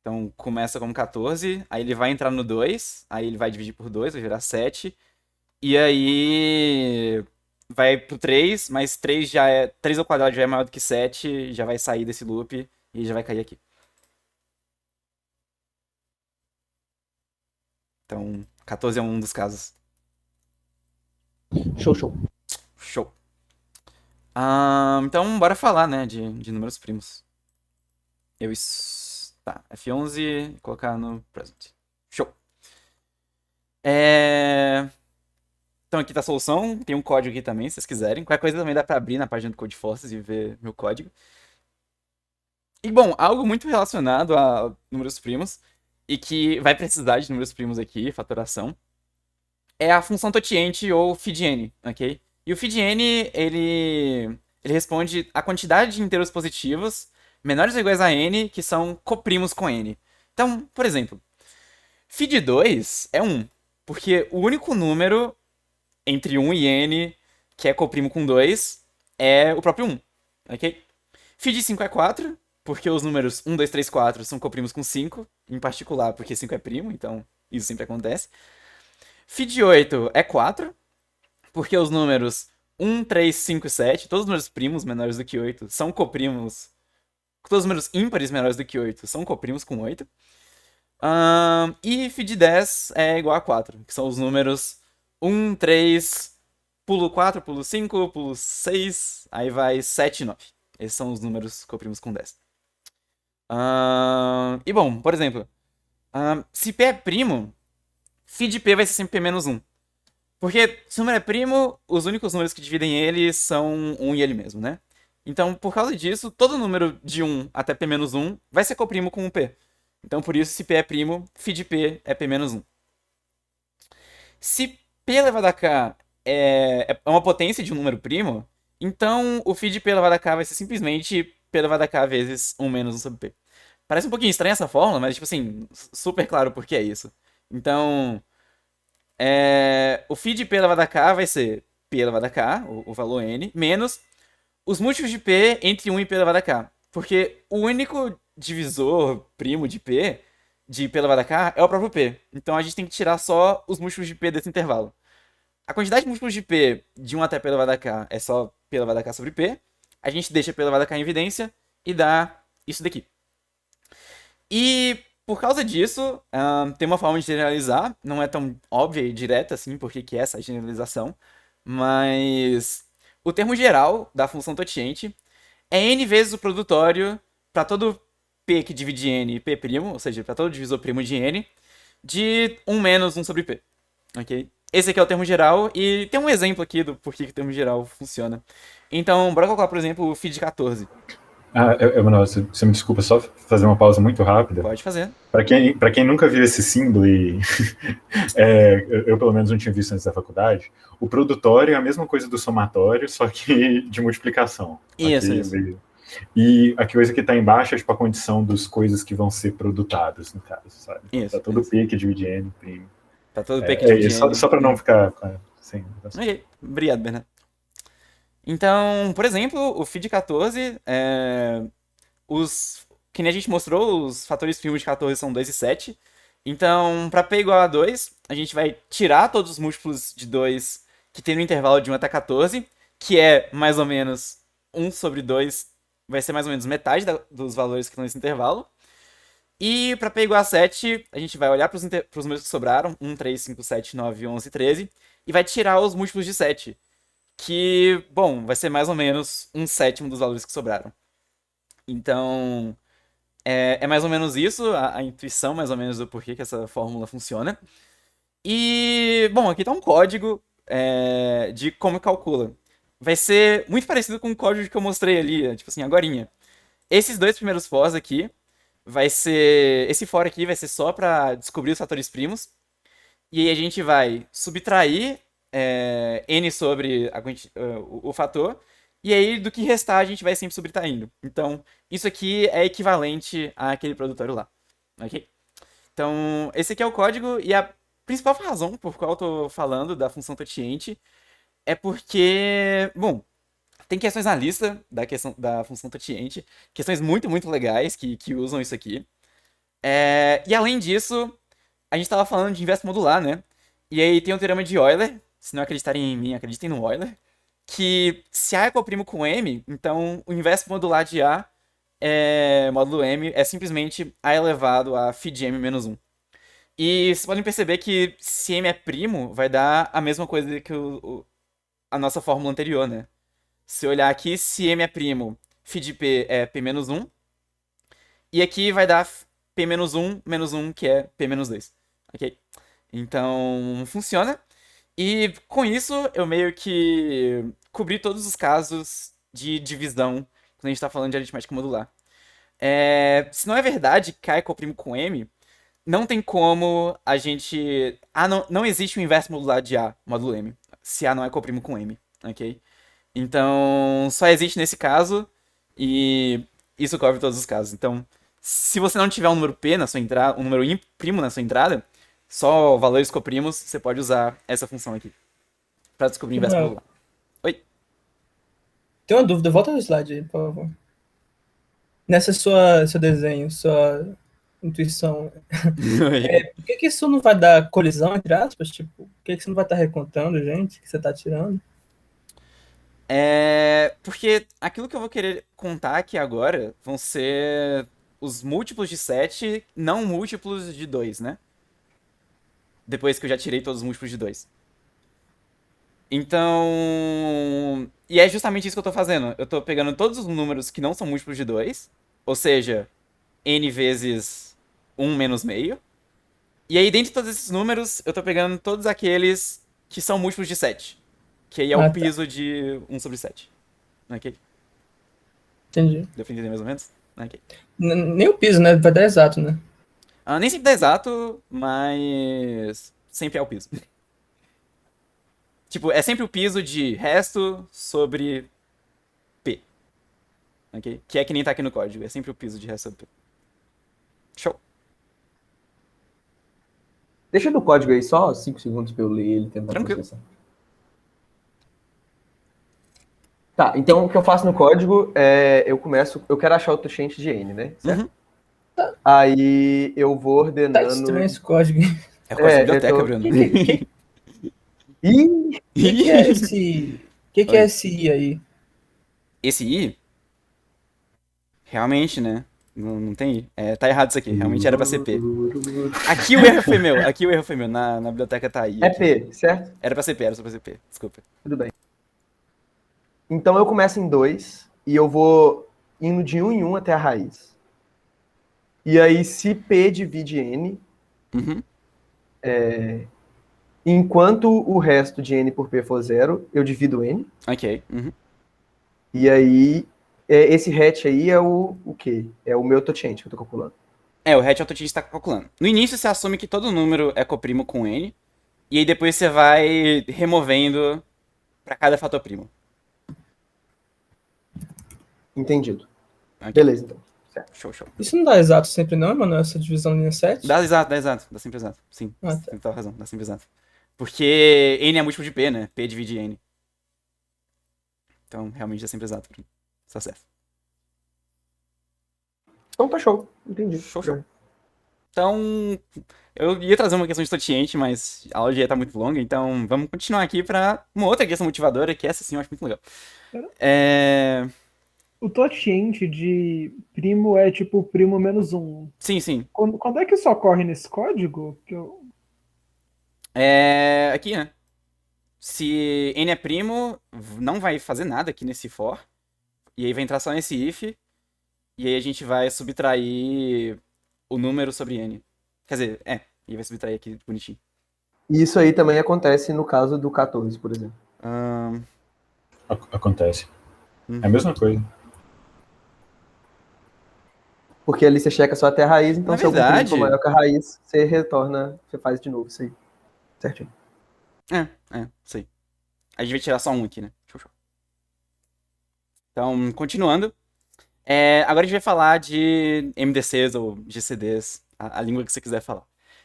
Então começa como 14. Aí ele vai entrar no 2. Aí ele vai dividir por 2, vai virar 7. E aí vai pro 3, mas 3 já é. 3 ao quadrado já é maior do que 7. Já vai sair desse loop e já vai cair aqui. Então 14 é um dos casos. Show. Show. Então, bora falar, né, de números primos. Tá, F11, colocar no present. Show. Então aqui tá a solução, tem um código aqui também, se vocês quiserem. Qualquer coisa também dá pra abrir na página do Codeforces e ver meu código. E bom, algo muito relacionado a números primos, e que vai precisar de números primos aqui, fatoração, é a função totiente ou feedn, ok? E o feedn, ele ele responde a quantidade de inteiros positivos menores ou iguais a n que são coprimos com n. Então, por exemplo, φ de 2 é 1, porque o único número entre 1 e n que é coprimo com 2 é o próprio 1, ok? Φ de 5 é 4, porque os números 1, 2, 3, 4 são coprimos com 5, em particular porque 5 é primo, então isso sempre acontece. Φ de 8 é 4, porque os números 1, 3, 5 e 7, todos os números primos menores do que 8, são coprimos. Todos os números ímpares menores do que 8 são coprimos com 8. E φ de 10 é igual a 4, que são os números 1, 3, pulo 4, pulo 5, pulo 6, aí vai 7 e 9. Esses são os números coprimos com 10. E bom, por exemplo, se P é primo, φ de P vai ser sempre P menos 1. Porque se o número é primo, os únicos números que dividem ele são 1 e ele mesmo, né? Então, por causa disso, todo número de 1 até P menos 1 vai ser coprimo com um P. Então, por isso, se P é primo, φ de P é P menos 1. Se P elevado a K é uma potência de um número primo, então o φ de P elevado a K vai ser simplesmente P elevado a K vezes 1 menos 1 sobre P. Parece um pouquinho estranha essa fórmula, mas, tipo assim, super claro por que é isso. Então, o φ de P elevado a K vai ser P elevado a K, o valor N, menos os múltiplos de P entre 1 e P elevado a K. Porque o único divisor primo de P elevado a K, é o próprio P. Então a gente tem que tirar só os múltiplos de P desse intervalo. A quantidade de múltiplos de P de 1 até P elevado a K é só P elevado a K sobre P. A gente deixa P elevado a K em evidência e dá isso daqui. E por causa disso, tem uma forma de generalizar. Não é tão óbvia e direta assim porque que é essa generalização. Mas o termo geral da função tociente é n vezes o produtório para todo P que divide n P', ou seja, para todo divisor primo de n, de 1 menos 1 sobre P. Ok? Esse aqui é o termo geral, e tem um exemplo aqui do porquê que o termo geral funciona. Então, bora colocar, por exemplo, o φ de 14. Emanuel, você me desculpa, só fazer uma pausa muito rápida. Pode fazer. Para quem nunca viu esse símbolo, e eu pelo menos não tinha visto antes da faculdade, o produtório é a mesma coisa do somatório, só que de multiplicação. Isso, Aqui, isso. E a coisa que está embaixo é tipo a condição das coisas que vão ser produtadas, no caso, sabe? Isso, Tá todo isso. P que divide N, primo. Para todo P que divide n. Só para não ficar sem. Ok, obrigado, Bernardo. Então, por exemplo, o φ de 14, que nem a gente mostrou, os fatores primos de 14 são 2 e 7. Então, para P igual a 2, a gente vai tirar todos os múltiplos de 2 que tem no intervalo de 1 até 14, que é mais ou menos 1 sobre 2, vai ser mais ou menos metade dos valores que estão nesse intervalo. E para P igual a 7, a gente vai olhar para os números que sobraram, 1, 3, 5, 7, 9, 11, 13, e vai tirar os múltiplos de 7, que, bom, vai ser mais ou menos 1/7 dos valores que sobraram. Então, é mais ou menos isso, a intuição mais ou menos do porquê que essa fórmula funciona. E, bom, aqui tá um código de como calcula. Vai ser muito parecido com o código que eu mostrei ali, tipo assim, agorinha. Esses dois primeiros fors aqui, esse for aqui vai ser só para descobrir os fatores primos. E aí a gente vai subtrair n sobre o fator. E aí, do que restar, a gente vai sempre subtraindo. Então, isso aqui é equivalente àquele produtório lá. Ok? Então, esse aqui é o código. E a principal razão por qual eu tô falando da função tociente é porque, bom, tem questões na lista da função tociente. Questões muito, muito legais que usam isso aqui. E além disso, a gente estava falando de inverso modular, né? E aí tem o teorema de Euler. Se não acreditarem em mim, acreditem no Euler. Que se A é coprimo com M, então o inverso modular de A módulo M é simplesmente A elevado a φ de M menos 1. E vocês podem perceber que se M é primo, vai dar a mesma coisa que a nossa fórmula anterior, né? Se olhar aqui, se M é primo, φ de P é P menos 1. E aqui vai dar P menos 1, que é P menos 2. Ok? Então, funciona. E com isso, eu meio que cobri todos os casos de divisão quando a gente está falando de aritmética modular. Se não é verdade que K é coprimo com M, não tem como a gente... não existe o inverso modular de A, módulo M, se A não é coprimo com M, ok? Então, só existe nesse caso e isso cobre todos os casos. Então, se você não tiver um número P na sua entrada, um número primo na sua entrada, só valores coprimos, você pode usar essa função aqui para descobrir o inverso Não. modular. Oi? Tem uma dúvida, volta no slide aí, por favor. Nessa seu desenho, sua intuição, por que isso não vai dar colisão, entre aspas? Tipo, por que você não vai estar recontando, gente, que você tá tirando? Porque aquilo que eu vou querer contar aqui agora vão ser os múltiplos de 7, não múltiplos de 2, né? Depois que eu já tirei todos os múltiplos de 2. Então. E é justamente isso que eu tô fazendo. Eu tô pegando todos os números que não são múltiplos de 2, ou seja, n vezes 1 menos meio. E aí, dentre todos esses números, eu tô pegando todos aqueles que são múltiplos de 7. Que aí é Ah, o tá. piso de 1 sobre 7. Ok? Entendi. Deu pra entender mais ou menos? Ok. Nem o piso, né? Vai dar exato, né? Nem sempre dá exato, mas sempre é o piso. Tipo, é sempre o piso de resto sobre P. Ok? Que é que nem tá aqui no código. É sempre o piso de resto sobre P. Show. Deixa no código aí só 5 segundos pra eu ler ele e tentar Tranquilo. processar. Tá, então o que eu faço no código é eu quero achar o quociente de n, né? Certo? Uhum. Aí eu vou Tá ordenando. estranho esse código. É o código da eu biblioteca, tô- Bruno. Ih, O que é esse. O que é esse I aí? Esse I, realmente, né? Não tem I. Tá errado isso aqui. Realmente era pra ser P. Aqui o erro foi meu. Aqui o erro foi meu. Na biblioteca tá I. é Aqui. P, certo? Era pra ser P, era só pra ser P. Desculpa. Tudo bem. Então eu começo em 2 e eu vou indo de 1 em 1 até a raiz. E aí, se P divide N, Uhum. enquanto o resto de N por P for 0, eu divido N. Ok. Uhum. E aí, esse hatch aí é o quê? É o meu tociente que eu tô calculando. O hatch AutoTeach está calculando. No início você assume que todo número é coprimo com N. E aí depois você vai removendo pra cada fator primo. Entendido. Ok. Beleza, então. Certo. Show. Isso não dá exato sempre, não, mano? Essa divisão linha 7? Dá exato. Dá sempre exato. Sim, Ah, você tá. tem toda razão, dá sempre exato. Porque N é múltiplo de P, né? P divide N. Então realmente dá sempre exato. Tá certo. Então tá show. Entendi. Show. Então, eu ia trazer uma questão de tociente, mas a aula já tá muito longa, então vamos continuar aqui pra uma outra questão motivadora, que essa sim eu acho muito legal. O tociente de primo é tipo primo menos 1. Sim. Quando é que isso ocorre nesse código? Aqui, né? Se n é primo, não vai fazer nada aqui nesse for. E aí vai entrar só nesse if. E aí a gente vai subtrair o número sobre n. Quer dizer, e vai subtrair aqui bonitinho. E isso aí também acontece no caso do 14, por exemplo. Acontece. É a mesma coisa. Porque ali você checa só até a raiz, então Na se o comprimido verdade- for maior que a raiz, você retorna, você faz de novo isso aí. Certinho. Sei. A gente vai tirar só um aqui, né? Show. Então, continuando. Agora a gente vai falar de MDCs ou GCDs, a língua que você quiser falar.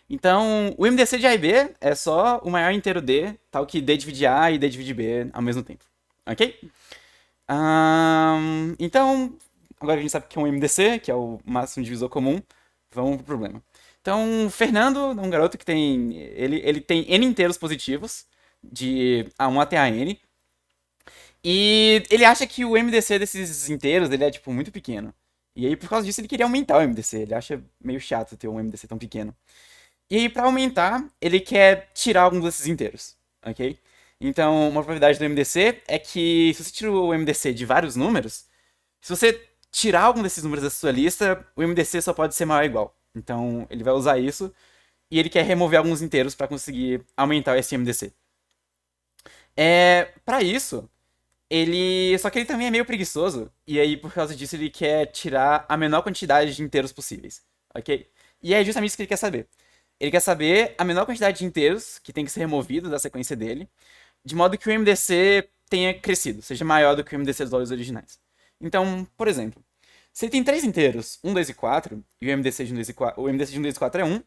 Então, o MDC de A e B é só o maior inteiro D, tal que D divide A e D divide B ao mesmo tempo. Ok? Então, agora a gente sabe que é um MDC, que é o máximo divisor comum. Vamos pro problema. Então, Fernando é um garoto que tem... Ele tem N inteiros positivos, de A1 até a N. E ele acha que o MDC desses inteiros, ele é, tipo, muito pequeno. E aí, por causa disso, ele queria aumentar o MDC. Ele acha meio chato ter um MDC tão pequeno. E aí, pra aumentar, ele quer tirar alguns desses inteiros, ok? Então, uma propriedade do MDC é que se você tira o MDC de vários números, se você tirar algum desses números da sua lista, o MDC só pode ser maior ou igual. Então, ele vai usar isso e ele quer remover alguns inteiros para conseguir aumentar esse MDC. Para isso, só que ele também é meio preguiçoso, e aí por causa disso ele quer tirar a menor quantidade de inteiros possíveis, ok? E é justamente isso que ele quer saber. Ele quer saber a menor quantidade de inteiros que tem que ser removido da sequência dele, de modo que o MDC tenha crescido, seja maior do que o MDC dos valores originais. Então, por exemplo, se ele tem 3 inteiros, 1, 2 e 4, e o MDC de 1, 2 e 4, o MDC de 1, 2 e 4 é 1,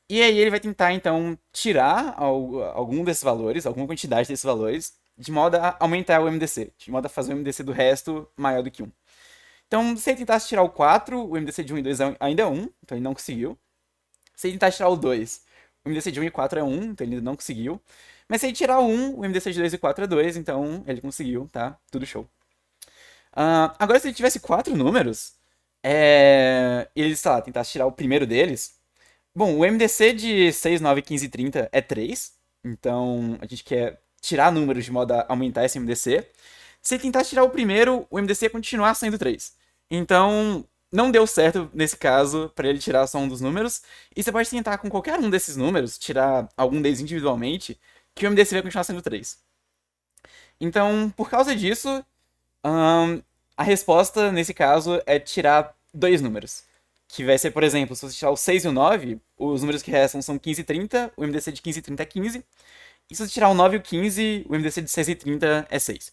e aí ele vai tentar, então, tirar algum desses valores, alguma quantidade desses valores, de modo a aumentar o MDC, de modo a fazer o MDC do resto maior do que 1. Então, se ele tentasse tirar o 4, o MDC de 1 e 2 ainda é 1, então ele não conseguiu. Se ele tentar tirar o 2, o MDC de 1 e 4 é 1, então ele não conseguiu. Mas se ele tirar o 1, o MDC de 2 e 4 é 2, então ele conseguiu, tá? Tudo show. Agora, se ele tivesse 4 números, e ele, sei lá, tentasse tirar o primeiro deles, bom, o MDC de 6, 9, 15 e 30 é 3, então a gente quer tirar números de modo a aumentar esse MDC. Se ele tentasse tirar o primeiro, o MDC ia continuar sendo 3. Então, não deu certo nesse caso para ele tirar só um dos números. E você pode tentar com qualquer um desses números, tirar algum deles individualmente, que o MDC vai continuar sendo 3. Então, por causa disso, a resposta nesse caso é tirar 2 números. Que vai ser, por exemplo, se você tirar o 6 e o 9, os números que restam são 15 e 30, o MDC de 15 e 30 é 15. E se você tirar o 9 e o 15, o MDC de 6 e 30 é 6.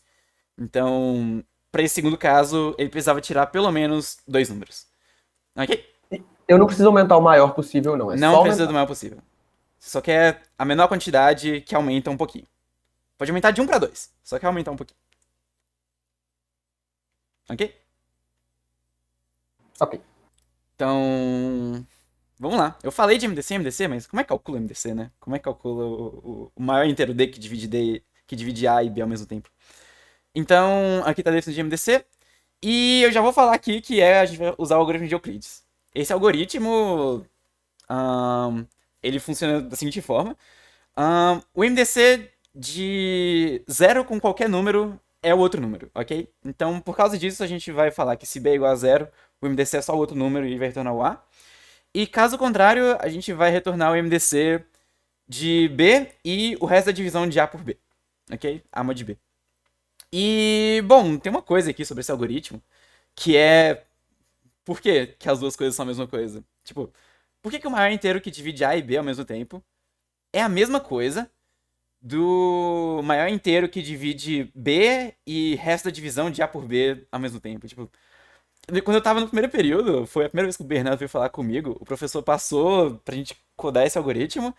Então, para esse segundo caso, ele precisava tirar pelo menos 2 números. Ok? Eu não preciso aumentar o maior possível, não. É Não só precisa aumentar. do maior possível. Você só quer a menor quantidade que aumenta um pouquinho. Pode aumentar de 1 para 2, só quer aumentar um pouquinho. Ok? Ok. Então, vamos lá. Eu falei de MDC, mas como é que calcula MDC, né? Como é que calcula o maior inteiro D que divide A e B ao mesmo tempo? Então, aqui está a definição de MDC. E eu já vou falar aqui que a gente vai usar o algoritmo de Euclides. Esse algoritmo, ele funciona da seguinte forma. O MDC de 0 com qualquer número é o outro número, ok? Então, por causa disso, a gente vai falar que se B é igual a 0, o MDC é só o outro número e vai retornar o A. E caso contrário, a gente vai retornar o MDC de B e o resto da divisão de A por B, ok? A mod B. E, bom, tem uma coisa aqui sobre esse algoritmo, que é... Por que que as duas coisas são a mesma coisa? Tipo, por que o maior inteiro que divide A e B ao mesmo tempo é a mesma coisa do maior inteiro que divide B e resto da divisão de A por B ao mesmo tempo? Tipo, quando eu tava no primeiro período, foi a primeira vez que o Bernardo veio falar comigo, o professor passou pra gente codar esse algoritmo,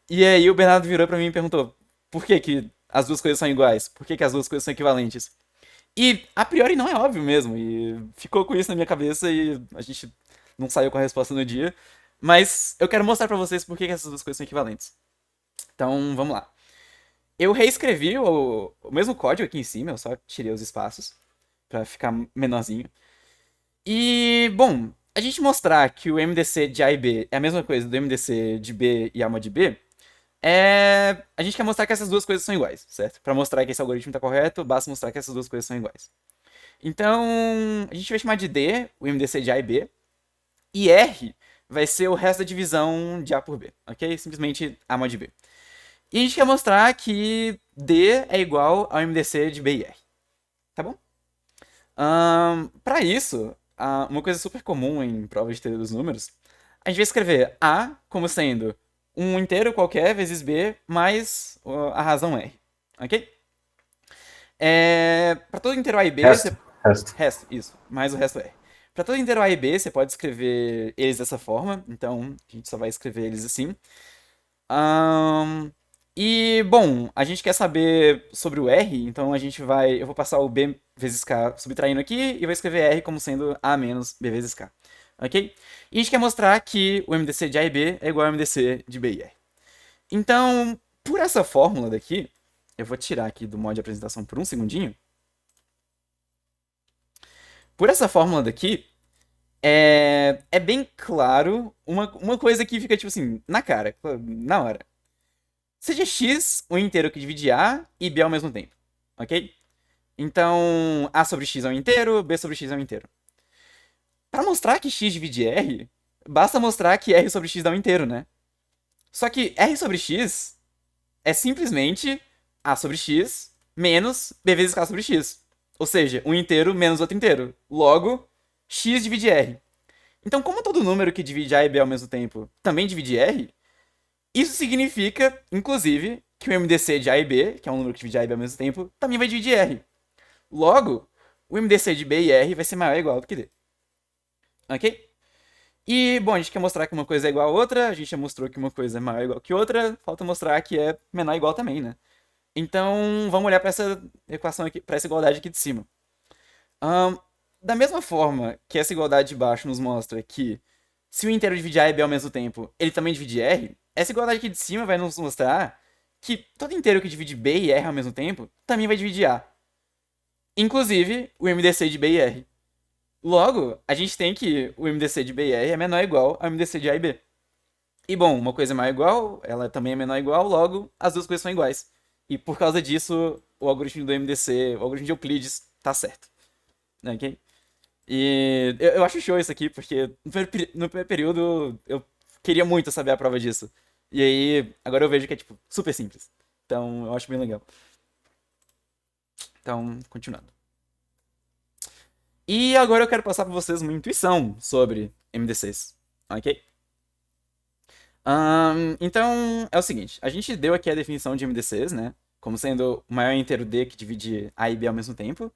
e aí o Bernardo virou pra mim e perguntou por que que as duas coisas são iguais? Por que que as duas coisas são equivalentes? E a priori não é óbvio mesmo, e ficou com isso na minha cabeça e a gente não saiu com a resposta no dia. Mas eu quero mostrar pra vocês por que que essas duas coisas são equivalentes. Então, vamos lá. Eu reescrevi o mesmo código aqui em cima, eu só tirei os espaços pra ficar menorzinho. E, bom, a gente mostrar que o MDC de A e B é a mesma coisa do MDC de B e A mod B, a gente quer mostrar que essas duas coisas são iguais, certo? Para mostrar que esse algoritmo está correto, basta mostrar que essas duas coisas são iguais. Então, a gente vai chamar de D o MDC de A e B, e R vai ser o resto da divisão de A por B, ok? Simplesmente A mod B. E a gente quer mostrar que D é igual ao MDC de B e R, tá bom? Para isso, uma coisa super comum em provas de teoria dos números, a gente vai escrever A como sendo um inteiro qualquer vezes B mais a razão R, ok? Para todo inteiro A e B... Resto, isso, mais o resto R. Para todo inteiro A e B, você pode escrever eles dessa forma, então a gente só vai escrever eles assim. E, bom, a gente quer saber sobre o R, então eu vou passar o B vezes K subtraindo aqui e vou escrever R como sendo A menos B vezes K, ok? E a gente quer mostrar que o MDC de A e B é igual ao MDC de B e R. Então, por essa fórmula daqui, eu vou tirar aqui do modo de apresentação por um segundinho. Por essa fórmula daqui, é bem claro uma coisa que fica, tipo assim, na cara, na hora. Seja x um inteiro que divide A e B ao mesmo tempo, ok? Então, A sobre x é um inteiro, B sobre x é um inteiro. Para mostrar que x divide R, basta mostrar que R sobre x dá um inteiro, né? Só que R sobre x é simplesmente A sobre x menos B vezes K sobre x. Ou seja, um inteiro menos outro inteiro. Logo, x divide R. Então, como todo número que divide A e B ao mesmo tempo também divide R, isso significa, inclusive, que o MDC de A e B, que é um número que divide A e B ao mesmo tempo, também vai dividir R. Logo, o MDC de B e R vai ser maior ou igual do que D. Ok? E, bom, a gente quer mostrar que uma coisa é igual a outra, a gente já mostrou que uma coisa é maior ou igual que outra, falta mostrar que é menor ou igual também, né? Então, vamos olhar para essa equação aqui, para essa igualdade aqui de cima. Da mesma forma que essa igualdade de baixo nos mostra que se o inteiro divide A e B ao mesmo tempo, ele também divide R, essa igualdade aqui de cima vai nos mostrar que todo inteiro que divide B e R ao mesmo tempo também vai dividir A. Inclusive o MDC de B e R. Logo, a gente tem que o MDC de B e R é menor ou igual ao MDC de A e B. E bom, uma coisa é maior ou igual, ela também é menor ou igual, logo as duas coisas são iguais. E por causa disso, o algoritmo do MDC, o algoritmo de Euclides, tá certo. Ok? E eu acho show isso aqui, porque no primeiro período eu queria muito saber a prova disso. E aí, agora eu vejo que é, tipo, super simples. Então, eu acho bem legal. Então, continuando. E agora eu quero passar para vocês uma intuição sobre MDCs, ok? Então, é o seguinte. A gente deu aqui a definição de MDCs, né? Como sendo o maior inteiro D que divide A e B ao mesmo tempo.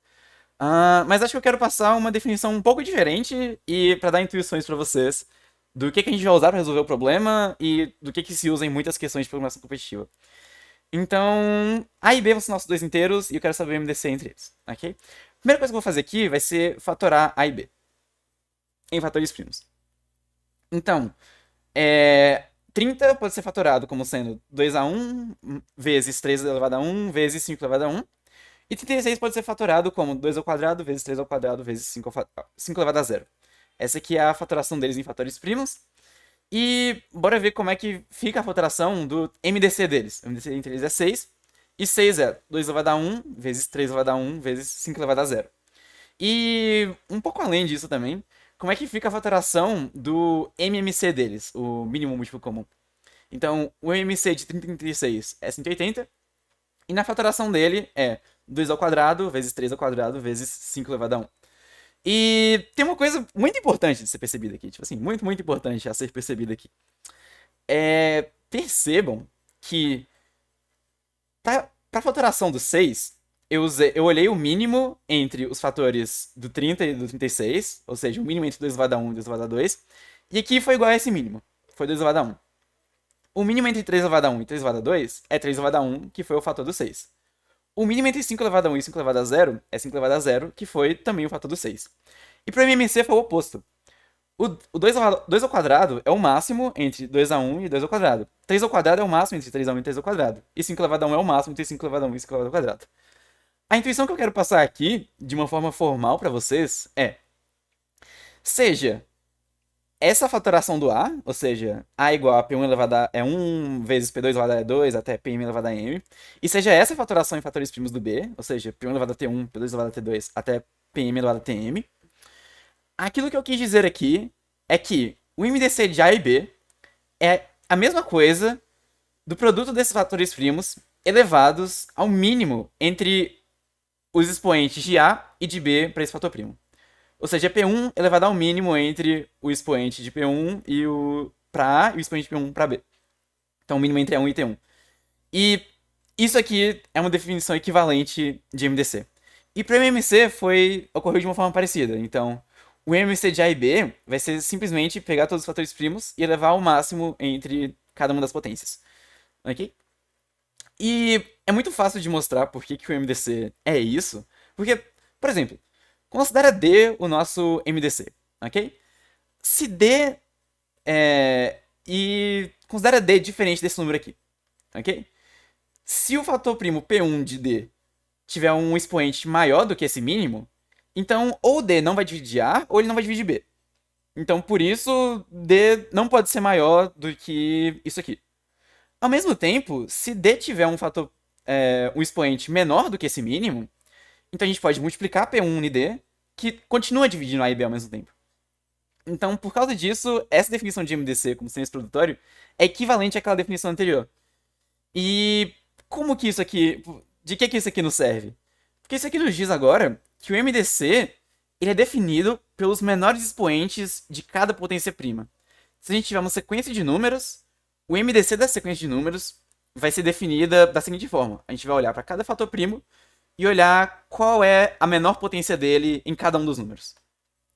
Mas acho que eu quero passar uma definição um pouco diferente e para dar intuições para vocês do que a gente vai usar para resolver o problema e do que se usa em muitas questões de programação competitiva. Então, A e B vão ser nossos dois inteiros e eu quero saber o MDC entre eles, ok? A primeira coisa que eu vou fazer aqui vai ser fatorar A e B em fatores primos. Então, 30 pode ser fatorado como sendo 2a1 vezes 3 elevado a 1 vezes 5 elevado a 1. E 36 pode ser fatorado como 2 ao quadrado vezes 3 ao quadrado vezes 5 elevado a 0. Essa aqui é a fatoração deles em fatores primos. E bora ver como é que fica a fatoração do MDC deles. O MDC entre eles é 6. E 6 é 2 elevado a 1 vezes 3 elevado a 1 vezes 5 elevado a 0. E um pouco além disso também, como é que fica a fatoração do MMC deles, o mínimo múltiplo comum. Então, o MMC de 30 e 36 é 180. E na fatoração dele é 2 ao quadrado vezes 3 ao quadrado vezes 5 elevado a 1. E tem uma coisa muito importante de ser percebida aqui. Tipo assim, muito, muito importante a ser percebida aqui. Percebam que para a fatoração do 6, eu olhei o mínimo entre os fatores do 30 e do 36, ou seja, o mínimo entre 2 elevado a 1 e 2 elevado a 2, e aqui foi igual a esse mínimo, foi 2 elevado a 1. O mínimo entre 3 elevado a 1 e 3 elevado a 2 é 3 elevado a 1, que foi o fator do 6. O mínimo entre 5 elevado a 1 e 5 elevado a 0 é 5 elevado a 0, que foi também o fator do 6. E para o MMC foi o oposto. O 2 ao quadrado é o máximo entre 2 a 1 e 2 ao quadrado. 3 ao quadrado é o máximo entre 3 a 1 e 3 ao quadrado. E 5 elevado a 1 é o máximo entre 5 elevado a 1 e 5 elevado ao quadrado. A intuição que eu quero passar aqui, de uma forma formal para vocês, seja essa fatoração do A, ou seja, A igual a P1 elevado a 1 vezes P2 elevado a 2 até Pm elevado a M, e seja essa fatoração em fatores primos do B, ou seja, P1 elevado a T1, P2 elevado a T2 até Pm elevado a Tm. Aquilo que eu quis dizer aqui é que o MDC de A e B é a mesma coisa do produto desses fatores primos elevados ao mínimo entre os expoentes de A e de B para esse fator primo. Ou seja, é P1 elevado ao mínimo entre o expoente de P1 e para A e o expoente de P1 para B. Então, o mínimo entre A1 e T1. E isso aqui é uma definição equivalente de MDC. E para o MMC ocorreu de uma forma parecida. Então, o MMC de A e B vai ser simplesmente pegar todos os fatores primos e elevar ao máximo entre cada uma das potências. Ok? E é muito fácil de mostrar por que o MDC é isso. Porque, por exemplo, considera D o nosso MDC, ok? Se D e considera D diferente desse número aqui, ok? Se o fator primo P1 de D tiver um expoente maior do que esse mínimo, então ou D não vai dividir A ou ele não vai dividir B. Então, por isso, D não pode ser maior do que isso aqui. Ao mesmo tempo, se D tiver um fator, um expoente menor do que esse mínimo, então a gente pode multiplicar P1 e D, que continua dividindo A e B ao mesmo tempo. Então, por causa disso, essa definição de MDC como sendo introdutório é equivalente àquela definição anterior. E como que isso aqui... De que isso aqui nos serve? Porque isso aqui nos diz agora que o MDC ele é definido pelos menores expoentes de cada potência prima. Se a gente tiver uma sequência de números, o MDC da sequência de números vai ser definida da seguinte forma. A gente vai olhar para cada fator primo e olhar qual é a menor potência dele em cada um dos números.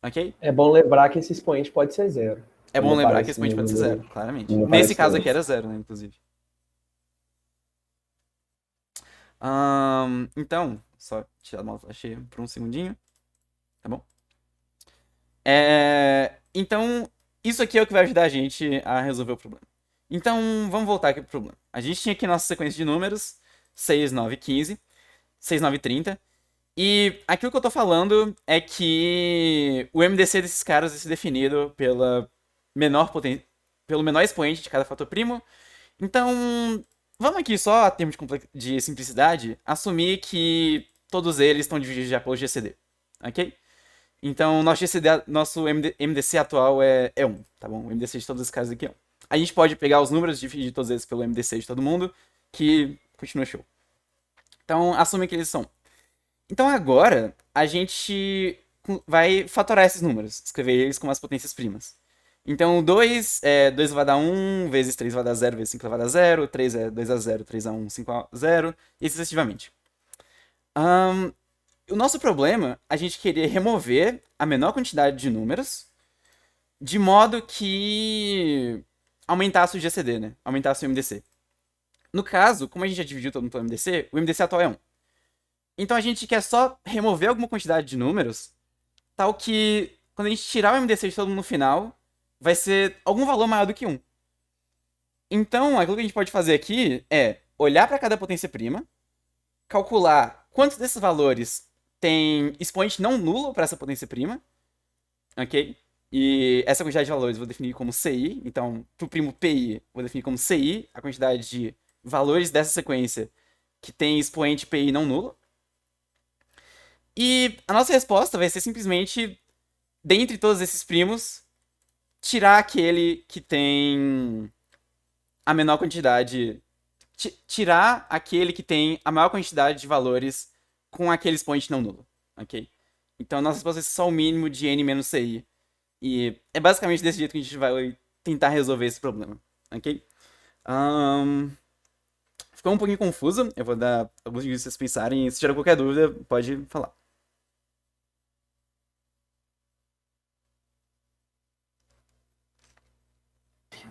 Ok? É bom lembrar que esse expoente pode ser zero. É bom Quando lembrar que aparece esse expoente pode ser número- zero, claramente. não Nesse aparece caso número. aqui era zero, né, inclusive. Então, só tirar a mouse cheia por um segundinho. Tá bom? Então, isso aqui é o que vai ajudar a gente a resolver o problema. Então, vamos voltar aqui pro problema. A gente tinha aqui nossa sequência de números, 6, 9, 15, 6, 9, 30. E aquilo que eu tô falando é que o MDC desses caras vai ser definido pelo menor expoente de cada fator primo. Então, vamos aqui só, a termos de simplicidade, assumir que todos eles estão divididos já pelo GCD. Ok? Então, nosso MDC atual é 1, tá bom? O MDC de todos esses caras aqui é 1. A gente pode pegar os números e dividir todos eles pelo MDC de todo mundo, que continua show. Então, assume que eles são 1. Então, agora, a gente vai fatorar esses números, escrever eles com as potências primas. Então, 2 vai dar 1, vezes 3 vai dar 0, vezes 5 vai dar 0, 3 é 2 a 0, 3 a 1, 5 a 0, e assim sucessivamente. O nosso problema, a gente queria remover a menor quantidade de números, de modo que aumentasse o GCD, né? Aumentasse o MDC. No caso, como a gente já dividiu todo mundo pelo MDC, o MDC atual é 1. Então a gente quer só remover alguma quantidade de números, tal que quando a gente tirar o MDC de todo mundo no final, vai ser algum valor maior do que 1. Então, aquilo que a gente pode fazer aqui é olhar para cada potência prima, calcular quantos desses valores tem expoente não nulo para essa potência prima, ok? E essa quantidade de valores eu vou definir como CI, então pro primo PI vou definir como CI, a quantidade de valores dessa sequência que tem expoente PI não nulo. E a nossa resposta vai ser simplesmente, dentre todos esses primos, tirar aquele que tem a menor quantidade. Tirar aquele que tem a maior quantidade de valores com aquele expoente não nulo, ok? Então a nossa resposta vai ser só o mínimo de n menos ci. E é basicamente desse jeito que a gente vai tentar resolver esse problema, ok? Ficou um pouquinho confuso, eu vou dar alguns minutos pra vocês pensarem. Se tiver qualquer dúvida, pode falar.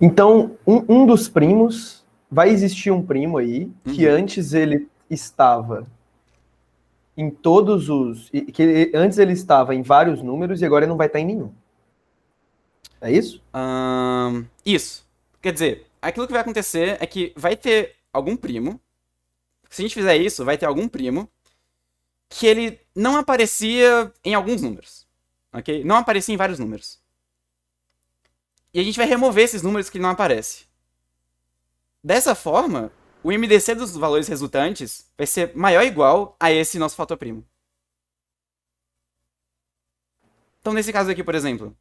Então, um dos primos, vai existir um primo aí, que antes ele estava em todos os... antes ele estava em vários números e agora ele não vai estar em nenhum. É isso? Isso. Quer dizer, aquilo que vai acontecer é que vai ter algum primo. Se a gente fizer isso, vai ter algum primo que ele não aparecia em alguns números. Ok? Não aparecia em vários números. E a gente vai remover esses números que ele não aparece. Dessa forma, o MDC dos valores resultantes vai ser maior ou igual a esse nosso fator primo. Então, nesse caso aqui, por exemplo,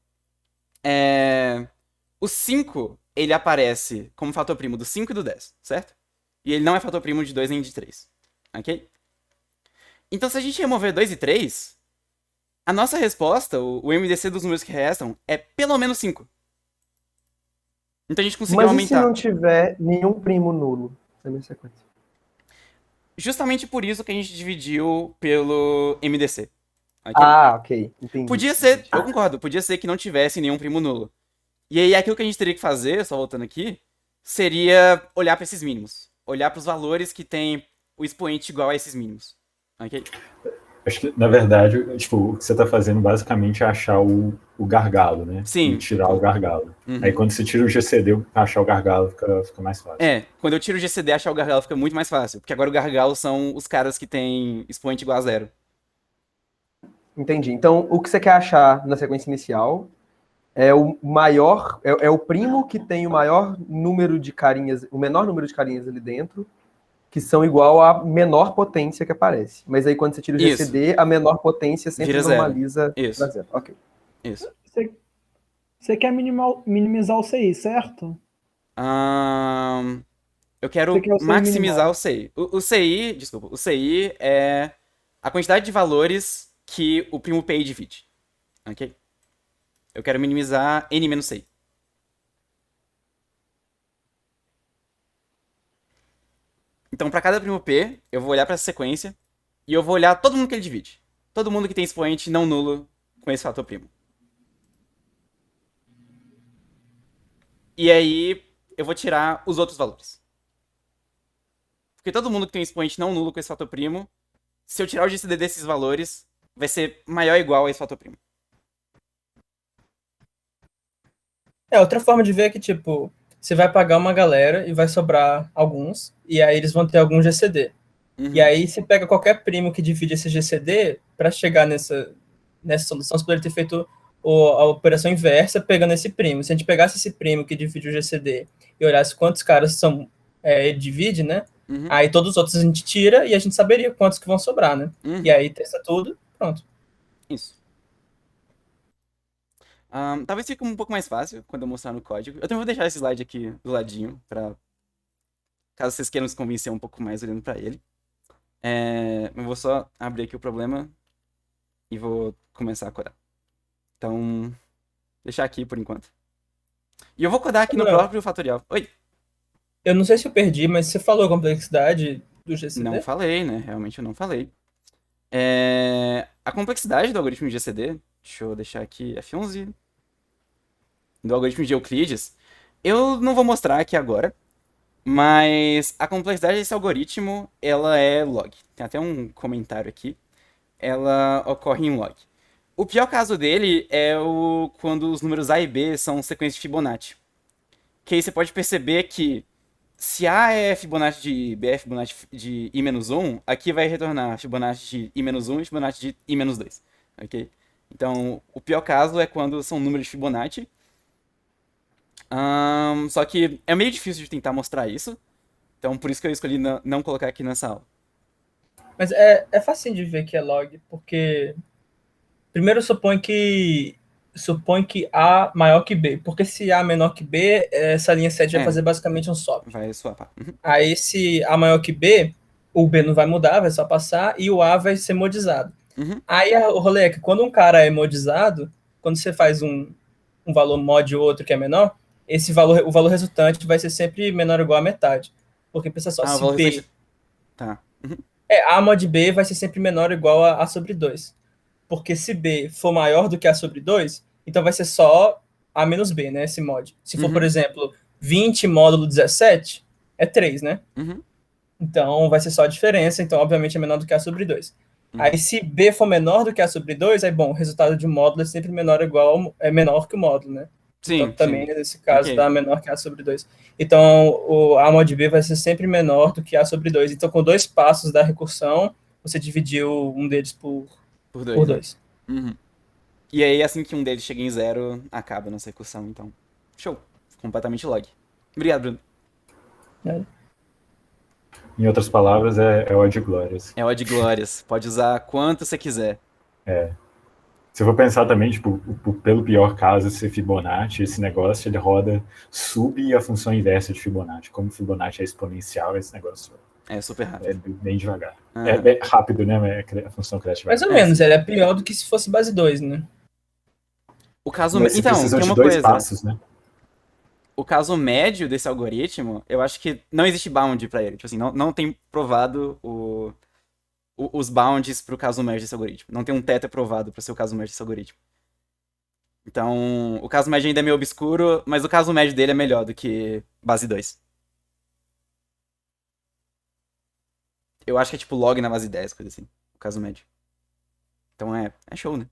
o 5, ele aparece como fator primo do 5 e do 10, certo? E ele não é fator primo de 2 nem de 3, ok? Então, se a gente remover 2 e 3, a nossa resposta, o MDC dos números que restam, é pelo menos 5. Então a gente conseguiu aumentar. Mas e se não tiver nenhum primo nulo na minha sequência? Justamente por isso que a gente dividiu pelo MDC. Okay? Ah, ok. Entendi. Podia ser, eu concordo, podia ser que não tivesse nenhum primo nulo. E aí aquilo que a gente teria que fazer, só voltando aqui, seria olhar para esses mínimos. Olhar para os valores que tem o expoente igual a esses mínimos. Ok? Acho que, na verdade, tipo, o que você está fazendo basicamente é achar o gargalo, né? Sim. E tirar o gargalo. Aí quando você tira o GCD, achar o gargalo fica mais fácil. Quando eu tiro o GCD, achar o gargalo fica muito mais fácil. Porque agora o gargalo são os caras que tem expoente igual a 0. Entendi. Então, o que você quer achar na sequência inicial é o maior, é o primo que tem o maior número de carinhas, o menor número de carinhas ali dentro, que são igual à menor potência que aparece. Mas aí quando você tira o GCD, a menor potência sempre vira normaliza para 0. Ok. Isso. Você quer minimizar o CI, certo? Eu quero maximizar o CI. O CI é a quantidade de valores que o primo PI divide. Ok? Eu quero minimizar N menos CI. Então, para cada primo P, eu vou olhar para essa sequência e eu vou olhar todo mundo que ele divide. Todo mundo que tem expoente não nulo com esse fator primo. E aí, eu vou tirar os outros valores. Porque todo mundo que tem expoente não nulo com esse fator primo, se eu tirar o GCD desses valores, vai ser maior ou igual a esse fator primo. Outra forma de ver é que, tipo, você vai pagar uma galera e vai sobrar alguns, e aí eles vão ter algum GCD. E aí você pega qualquer primo que divide esse GCD, para chegar nessa solução, você poderia ter feito a operação inversa pegando esse primo. Se a gente pegasse esse primo que divide o GCD e olhasse quantos caras ele divide, né? Aí todos os outros a gente tira e a gente saberia quantos que vão sobrar, né? E aí testa tudo, pronto. Isso. Talvez fique um pouco mais fácil quando eu mostrar no código. Eu também vou deixar esse slide aqui do ladinho, pra caso vocês queiram se convencer um pouco mais olhando pra ele. Eu vou só abrir aqui o problema e vou começar a codar. Então, deixar aqui por enquanto. E eu vou codar aqui no próprio fatorial. Oi! Eu não sei se eu perdi, mas você falou a complexidade do GCD? Não falei, né? Realmente eu não falei. A complexidade do algoritmo de GCD, deixa eu deixar aqui F11, do algoritmo de Euclides, eu não vou mostrar aqui agora, mas a complexidade desse algoritmo, ela é log. Tem até um comentário aqui. Ela ocorre em log. O pior caso dele é quando os números A e B são sequências de Fibonacci. Que aí você pode perceber que se A é Fibonacci de I, B é Fibonacci de I-1, aqui vai retornar Fibonacci de I-1 e Fibonacci de I-2. Ok? Então, o pior caso é quando são números de Fibonacci. Só que é meio difícil de tentar mostrar isso. Então, por isso que eu escolhi não colocar aqui nessa aula. Mas é fácil de ver que é log, porque primeiro supõe que A maior que B, porque se A menor que B, essa linha 7 vai fazer basicamente um swap. Vai swapar. Aí se A maior que B, o B não vai mudar, vai só passar, e o A vai ser modizado. Aí o rolê é que quando um cara é modizado, quando você faz um valor mod e outro que é menor, o valor resultante vai ser sempre menor ou igual a metade. Porque pensa só, se B... Resultante... Tá. A mod B vai ser sempre menor ou igual a A sobre 2. Porque se B for maior do que A sobre 2, então vai ser só A menos B, né, esse mod. Se for, por exemplo, 20 módulo 17, é 3, né? Então vai ser só a diferença, então obviamente é menor do que A sobre 2. Aí se B for menor do que A sobre 2, aí bom, o resultado de um módulo é sempre menor ou igual, é menor que o módulo, né? Sim, então também sim. nesse caso dá menor que A sobre 2. Então o A mod B vai ser sempre menor do que A sobre 2. Então com 2 passos da recursão, você dividiu um deles por 2. E aí assim que um deles chega em 0, acaba nossa recursão, então. Show. Completamente log. Obrigado, Bruno. Em outras palavras, é O de glórias. É O de glórias. Pode usar quanto você quiser. Se eu for pensar também, tipo, pelo pior caso, ser Fibonacci, esse negócio, ele roda sub a função inversa de Fibonacci. Como Fibonacci é exponencial, esse negócio é super rápido. É bem devagar. É rápido, né? A função cresce devagar. Mais ou menos, ele é pior do que se fosse base 2, né? O caso... Mas então, precisam tem de uma 2 coisa. passos, né? O caso médio desse algoritmo, eu acho que não existe bound pra ele. Tipo assim, não tem provado os bounds pro caso médio desse algoritmo. Não tem um teto provado pro seu caso médio desse algoritmo. Então, o caso médio ainda é meio obscuro, mas o caso médio dele é melhor do que base 2. Eu acho que é tipo log na base 10, coisa assim. O caso médio. Então é show, né?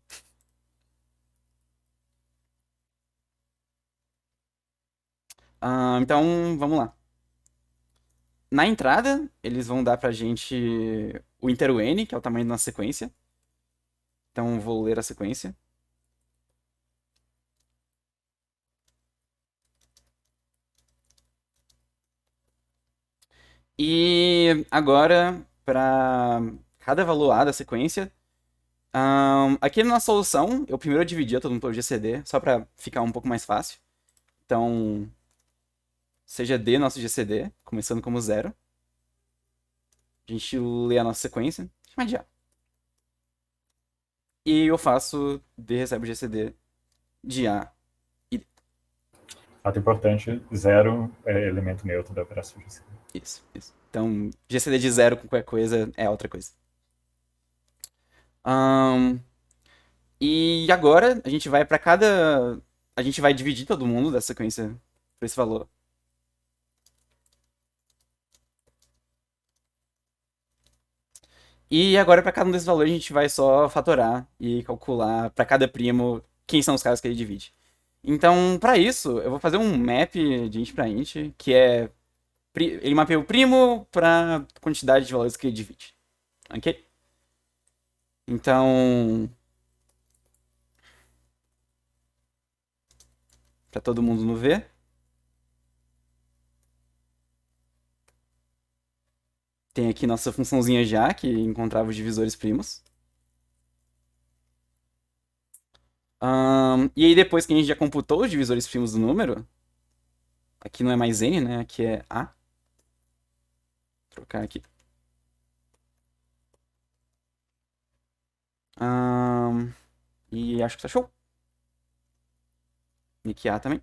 Então, vamos lá. Na entrada, eles vão dar pra gente o inteiro n, que é o tamanho da nossa sequência. Então, vou ler a sequência. E agora, para cada valor A da sequência, aqui na nossa solução, eu primeiro dividia todo mundo pelo GCD, só para ficar um pouco mais fácil. Então, seja D nosso GCD, começando como 0. A gente lê a nossa sequência, chama de A. E eu faço D recebe o GCD de A e D. Fato importante, 0 é elemento neutro da operação GCD. Isso. Então, GCD de 0 com qualquer coisa é outra coisa. Ahn, e agora a gente vai para cada. A gente vai dividir todo mundo da sequência por esse valor. E agora, para cada um desses valores, a gente vai só fatorar e calcular para cada primo quem são os caras que ele divide. Então, para isso, eu vou fazer um map de int para int, que é. Ele mapeia o primo para quantidade de valores que ele divide. Ok? Então. Para todo mundo no V. Tem aqui nossa funçãozinha já, que encontrava os divisores primos. E aí depois que a gente já computou os divisores primos do número, aqui não é mais n, né? Aqui é a. Vou trocar aqui. E acho que tá show. E aqui a também.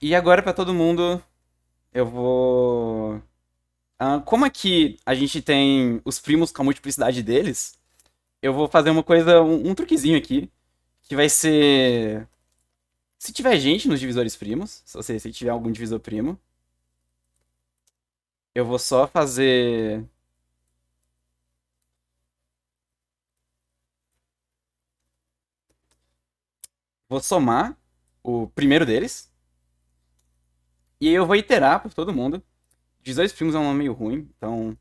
E agora para todo mundo, eu vou... como aqui a gente tem os primos com a multiplicidade deles, eu vou fazer uma coisa, um truquezinho aqui, que vai ser... Se tiver gente nos divisores primos, se tiver algum divisor primo, eu vou só fazer... Vou somar o primeiro deles, e aí eu vou iterar por todo mundo. Divisores primos é um nome meio ruim, então...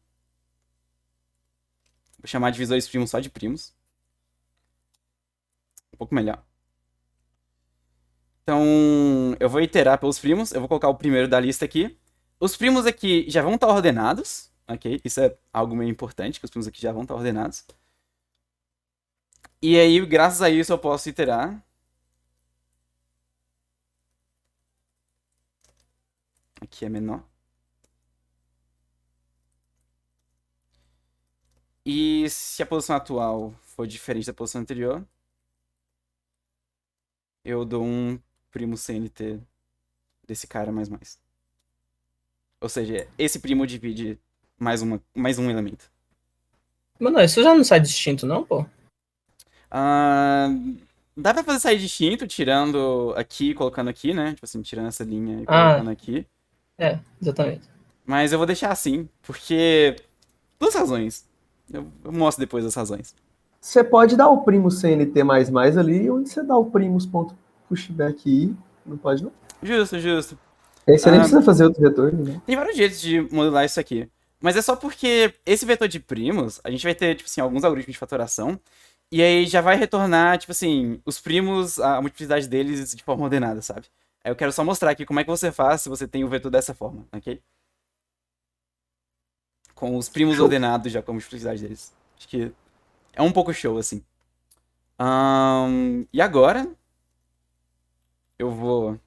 Vou chamar divisores primos só de primos. Um pouco melhor. Então, eu vou iterar pelos primos. Eu vou colocar o primeiro da lista aqui. Os primos aqui já vão estar ordenados, ok? Isso é algo meio importante, que os primos aqui já vão estar ordenados. E aí, graças a isso, eu posso iterar. Aqui é menor. E se a posição atual for diferente da posição anterior, eu dou um primo CNT desse cara mais. Ou seja, esse primo divide mais um elemento. Mano, isso já não sai distinto, não, pô? Dá pra fazer sair distinto, tirando aqui e colocando aqui, né? Tipo assim, tirando essa linha e colocando aqui. É, exatamente. Mas eu vou deixar assim, porque... Duas razões. Eu mostro depois as razões. Você pode dar o primo CNT++ ali, onde você dá o primos.pushback i, não pode não? Justo. Aí você nem precisa fazer outro vetor, né? Tem vários jeitos de modular isso aqui. Mas é só porque esse vetor de primos, a gente vai ter, tipo assim, alguns algoritmos de fatoração. E aí já vai retornar, tipo assim, os primos, a multiplicidade deles de forma ordenada, sabe? Aí eu quero só mostrar aqui como é que você faz se você tem o vetor dessa forma, ok? Com os primos Show. ordenados já com a multiplicidade deles. Acho que é um pouco show, assim. E agora, eu vou...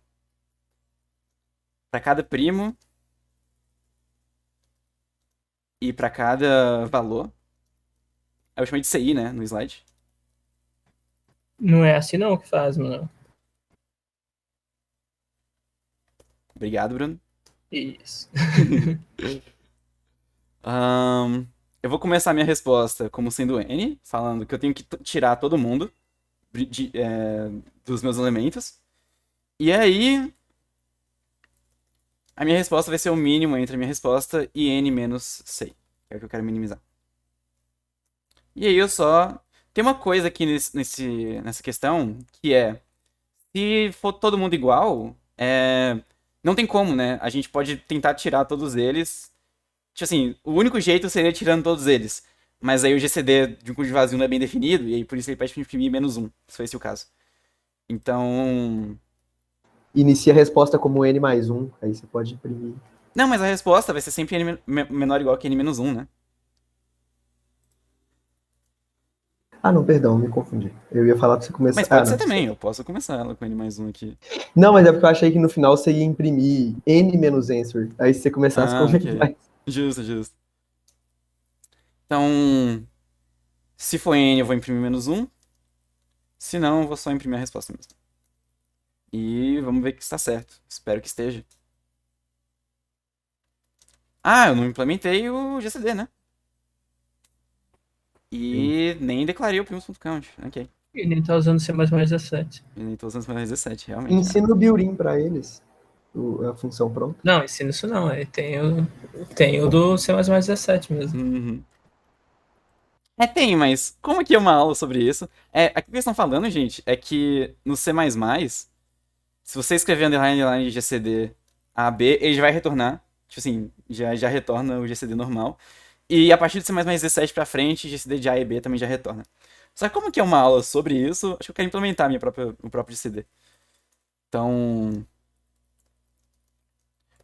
Para cada primo e para cada valor. Eu chamei de CI, né, no slide. Não é assim não que faz, mano. Obrigado, Bruno. Isso. Eu vou começar a minha resposta como sendo N, falando que eu tenho que tirar todo mundo dos meus elementos. E aí, a minha resposta vai ser o mínimo entre a minha resposta e N menos 6, que é o que eu quero minimizar. E aí eu só... Tem uma coisa aqui nessa questão, que é... Se for todo mundo igual, não tem como, né? A gente pode tentar tirar todos eles. Tipo assim, o único jeito seria tirando todos eles. Mas aí o GCD de um conjunto vazio não é bem definido, e aí por isso ele pede pra imprimir -1, se for esse o caso. Então... Inicia a resposta como N+1, aí você pode imprimir. Não, mas a resposta vai ser sempre N menor ou igual que N-1, né? Ah, não, perdão, me confundi. Eu ia falar pra você começar... Mas pode ser não, também, eu posso começar ela com N+1 aqui. Não, mas é porque eu achei que no final você ia imprimir N-answer, aí se você começasse com ok. N+. Justo. Então, se for N, eu vou imprimir -1. Se não, eu vou só imprimir a resposta mesmo. E vamos ver que está certo. Espero que esteja. Ah, eu não implementei o GCD, né? E nem declarei o primos.count. Ok. E nem tá usando C++17. E nem tô usando o 17, realmente. Ensina o build-in para eles, a função pronta. Não, ensina isso não. Tem o do C++17 mesmo. Uhum. Tem, mas como que é uma aula sobre isso? Aqui o que eles estão falando, gente, é que no C++, se você escrever underline GCD AB, ele já vai retornar. Tipo assim, já retorna o GCD normal. E a partir do C++17 pra frente, GCD de A e B também já retorna. Só que como que é uma aula sobre isso, acho que eu quero implementar o próprio GCD. Então,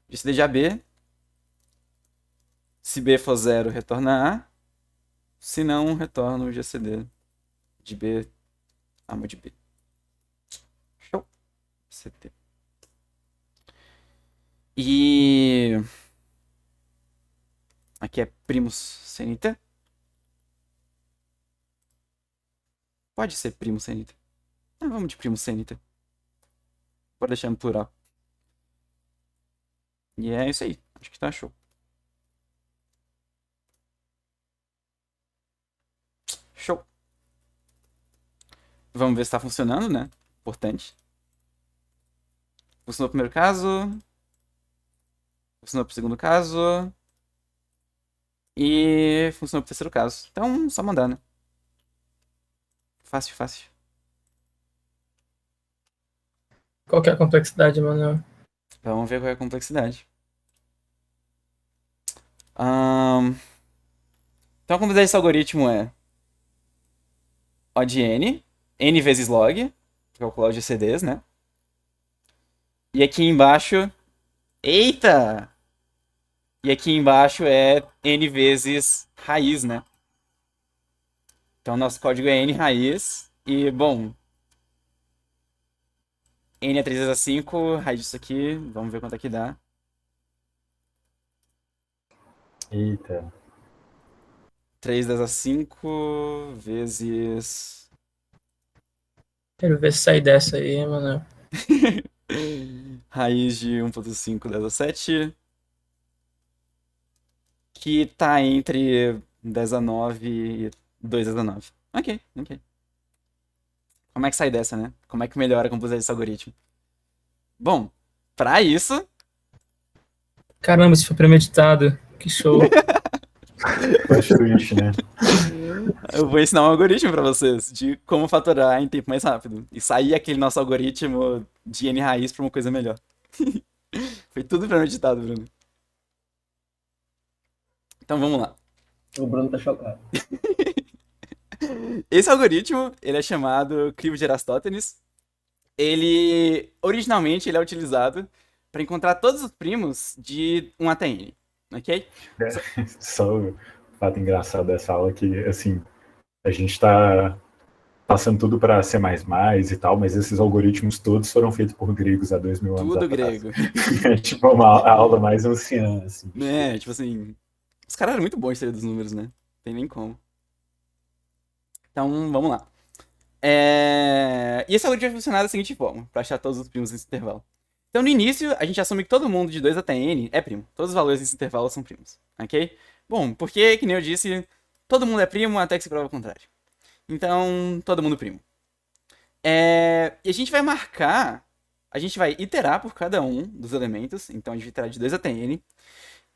GCD de AB, se B for 0, retorna A. Se não, retorna o GCD de B a mod B. Show. CT. E aqui é primos CNT. Pode ser primo CNT. Vamos de primo CNT. Vou deixar no plural. E é isso aí. Acho que tá show. Show. Vamos ver se tá funcionando, né? Importante. Funcionou o primeiro caso. Funcionou pro segundo caso. E funcionou pro terceiro caso. Então, só mandar, né? Fácil, fácil. Qual que é a complexidade, Manuel? Vamos ver qual é a complexidade. Então a complexidade desse algoritmo é O de N, N vezes log, pra calcular os GCDs, né? E aqui embaixo... Eita! E aqui embaixo é N vezes raiz, né? Então nosso código é N raiz. E, bom... N é 3 vezes a 5, raiz disso aqui, vamos ver quanto é que dá. Eita. 3 vezes a 5 vezes... Quero ver se sai dessa aí, Manuel. Raiz de 1.5 10 a 7. Que tá entre 10 a 9 e 2 a 9. Ok, ok. Como é que sai dessa, né? Como é que melhora a complexidade desse algoritmo? Bom, pra isso... Caramba, se foi premeditado. Que show. Plot twist, né? Eu vou ensinar um algoritmo pra vocês de como fatorar em tempo mais rápido. E sair aquele nosso algoritmo de N raiz pra uma coisa melhor. Foi tudo premeditado, Bruno. Então vamos lá. O Bruno tá chocado. Esse algoritmo, ele é chamado crivo de Erastótenes. Originalmente, ele é utilizado para encontrar todos os primos de 1 até N, ok? Só o fato engraçado dessa aula que, assim, a gente tá passando tudo para C++ e tal, mas esses algoritmos todos foram feitos por gregos há 2000 anos Tudo atrás. grego. É tipo a aula mais anciã, assim. Tipo assim, os caras eram muito bons em teoria dos números, né? Não tem nem como. Então, vamos lá. E esse algoritmo vai funcionar da seguinte forma, para achar todos os primos nesse intervalo. Então, no início, a gente assume que todo mundo de 2 até n é primo. Todos os valores nesse intervalo são primos, ok? Bom, porque, que nem eu disse, todo mundo é primo até que se prova o contrário. Então, todo mundo primo. E a gente vai marcar, a gente vai iterar por cada um dos elementos. Então, a gente vai iterar de 2 até n.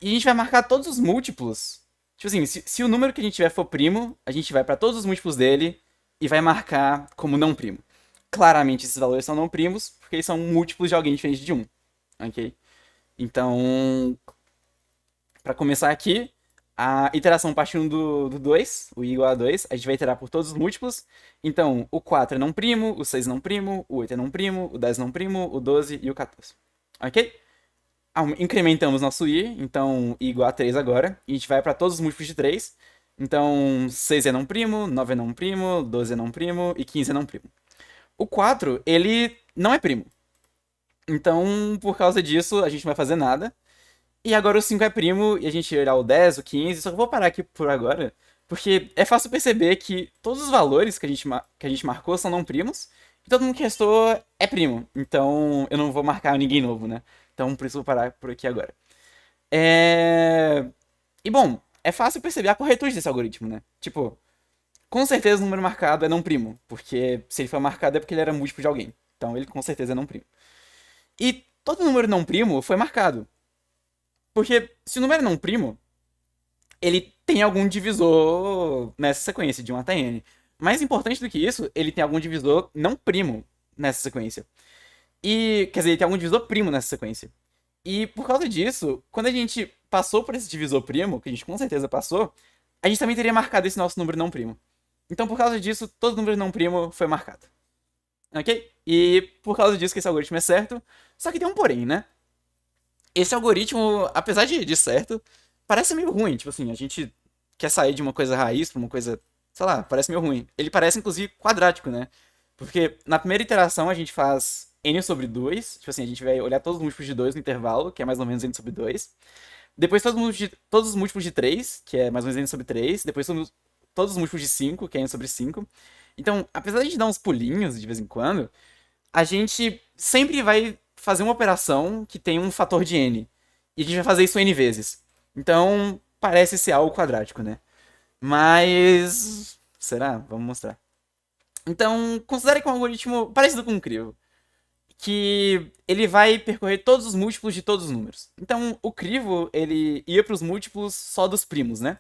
E a gente vai marcar todos os múltiplos. Tipo assim, se o número que a gente tiver for primo, a gente vai para todos os múltiplos dele e vai marcar como não primo. Claramente esses valores são não primos, porque eles são múltiplos de alguém diferente de 1. Ok? Então, para começar aqui, a iteração partindo do 2, o i igual a 2, a gente vai iterar por todos os múltiplos. Então, o 4 é não primo, o 6 não primo, o 8 é não primo, o 10 não primo, o 12 e o 14. Ok? Incrementamos nosso i, então i igual a 3 agora, e a gente vai para todos os múltiplos de 3. Então, 6 é não primo, 9 é não primo, 12 é não primo e 15 é não primo. O 4, ele não é primo. Então, por causa disso, a gente não vai fazer nada. E agora o 5 é primo e a gente irá o 10, o 15. Só que eu vou parar aqui por agora, porque é fácil perceber que todos os valores que a gente marcou são não primos. E todo mundo que restou é primo. Então, eu não vou marcar ninguém novo, né? Então, por isso eu vou parar por aqui agora. E bom, é fácil perceber a corretude desse algoritmo, né? Tipo, com certeza o número marcado é não primo, porque se ele foi marcado é porque ele era múltiplo de alguém. Então ele com certeza é não primo. E todo número não primo foi marcado. Porque se o número é não primo, ele tem algum divisor nessa sequência, de 1 até n. Mais importante do que isso, ele tem algum divisor não primo nessa sequência. E, quer dizer, ele tem algum divisor primo nessa sequência. E por causa disso, quando a gente passou por esse divisor primo, que a gente com certeza passou, a gente também teria marcado esse nosso número não primo. Então, por causa disso, todo número não primo foi marcado. Ok? E por causa disso que esse algoritmo é certo, só que tem um porém, né? Esse algoritmo, apesar de certo, parece meio ruim. Tipo assim, a gente quer sair de uma coisa raiz pra uma coisa, sei lá, parece meio ruim. Ele parece, inclusive, quadrático, né? Porque na primeira iteração a gente faz n sobre 2. Tipo assim, a gente vai olhar todos os múltiplos de 2 no intervalo, que é mais ou menos n sobre 2. Depois todos os múltiplos de 3, que é mais ou menos n sobre 3. Depois todos os múltiplos de 5, que é n sobre 5. Então, apesar de a gente dar uns pulinhos de vez em quando, a gente sempre vai fazer uma operação que tem um fator de n. E a gente vai fazer isso n vezes. Então, parece ser algo quadrático, né? Mas. Será? Vamos mostrar. Então, considere que é um algoritmo parecido com um crivo. Que ele vai percorrer todos os múltiplos de todos os números. Então, o crivo, ele ia para os múltiplos só dos primos, né?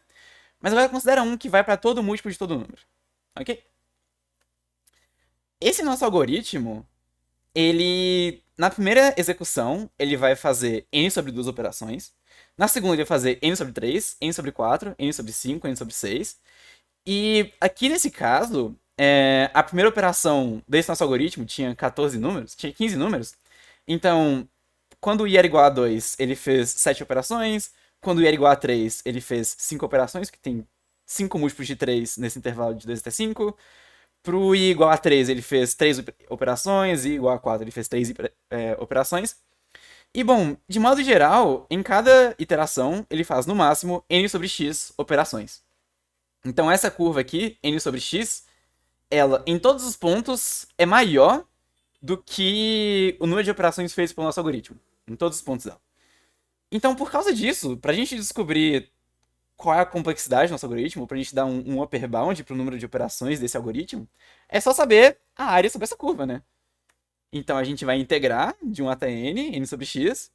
Mas agora considera um que vai para todo múltiplo de todo número. Ok? Esse nosso algoritmo, ele, na primeira execução, ele vai fazer n sobre 2 operações. Na segunda, ele vai fazer n sobre 3, n sobre 4, n sobre 5, n sobre 6. E aqui nesse caso, a primeira operação desse nosso algoritmo tinha 14 números, tinha 15 números. Então, quando i era igual a 2, ele fez 7 operações. Quando i era igual a 3, ele fez 5 operações, que tem 5 múltiplos de 3 nesse intervalo de 2 até 5. Pro i igual a 3, ele fez 3 operações, i igual a 4, ele fez 3 operações. E bom, de modo geral, em cada iteração, ele faz no máximo n sobre x operações. Então essa curva aqui, n sobre x, ela em todos os pontos é maior do que o número de operações feitas pelo nosso algoritmo. Em todos os pontos dela. Então, por causa disso, pra gente descobrir qual é a complexidade do nosso algoritmo, pra gente dar um upper bound pro número de operações desse algoritmo, é só saber a área sobre essa curva, né? Então a gente vai integrar de 1 até n sobre x.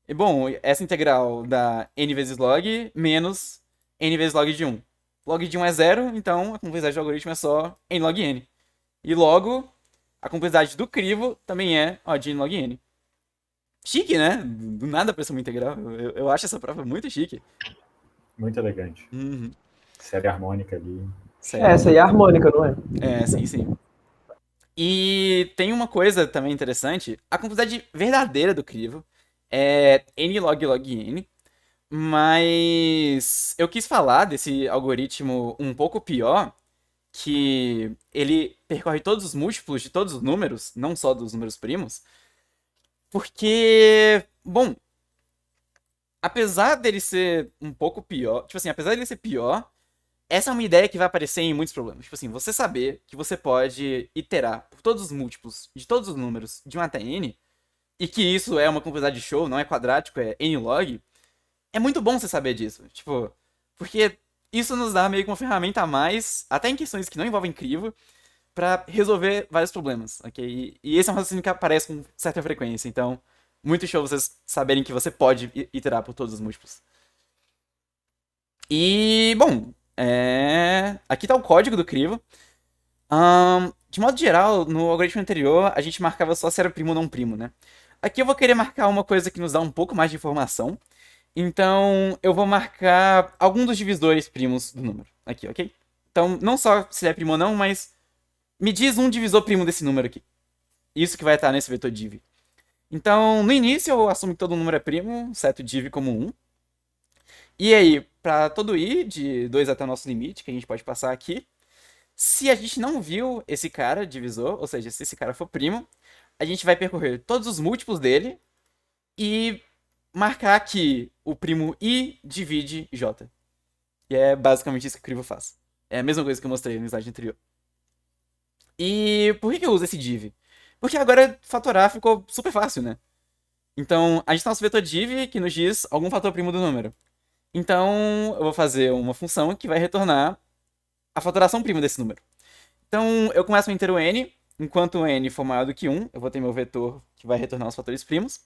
E bom, essa integral dá n vezes log menos n vezes log de 1. Log de 1 é 0, então a complexidade do algoritmo é só n log n. E logo, a complexidade do crivo também é de n log n. Chique, né? Do nada apareceu uma integral. Eu acho essa prova muito chique. Muito elegante. Uhum. Série harmônica ali. Essa aí é a harmônica, não é? Sim, sim. E tem uma coisa também interessante. A complexidade verdadeira do crivo é n log n. Mas eu quis falar desse algoritmo um pouco pior, que ele percorre todos os múltiplos de todos os números, não só dos números primos, porque, bom, apesar dele ser um pouco pior, tipo assim, apesar dele ser pior, essa é uma ideia que vai aparecer em muitos problemas. Tipo assim, você saber que você pode iterar por todos os múltiplos de todos os números de 1 até n, e que isso é uma complexidade show, não é quadrático, é n log, é muito bom você saber disso. Tipo, porque isso nos dá meio que uma ferramenta a mais, até em questões que não envolvem crivo, pra resolver vários problemas, ok? E esse é um raciocínio que aparece com certa frequência, então, muito show vocês saberem que você pode iterar por todos os múltiplos. E, bom, aqui tá o código do crivo. De modo geral, no algoritmo anterior, a gente marcava só se era primo ou não primo, né? Aqui eu vou querer marcar uma coisa que nos dá um pouco mais de informação. Então, eu vou marcar algum dos divisores primos do número. Aqui, ok? Então, não só se ele é primo ou não, mas me diz um divisor primo desse número aqui. Isso que vai estar nesse vetor div. Então, no início, eu assumo que todo número é primo, seto div como 1. E aí, para todo i, de 2 até o nosso limite, que a gente pode passar aqui, se a gente não viu esse cara divisor, ou seja, se esse cara for primo, a gente vai percorrer todos os múltiplos dele e marcar que o primo i divide j. E é basicamente isso que o crivo faz. É a mesma coisa que eu mostrei no slide anterior. E por que eu uso esse div? Porque agora fatorar ficou super fácil, né? Então, a gente tem nosso vetor div que nos diz algum fator primo do número. Então, eu vou fazer uma função que vai retornar a fatoração prima desse número. Então, eu começo a inteiro n, enquanto o n for maior do que 1, eu vou ter meu vetor que vai retornar os fatores primos.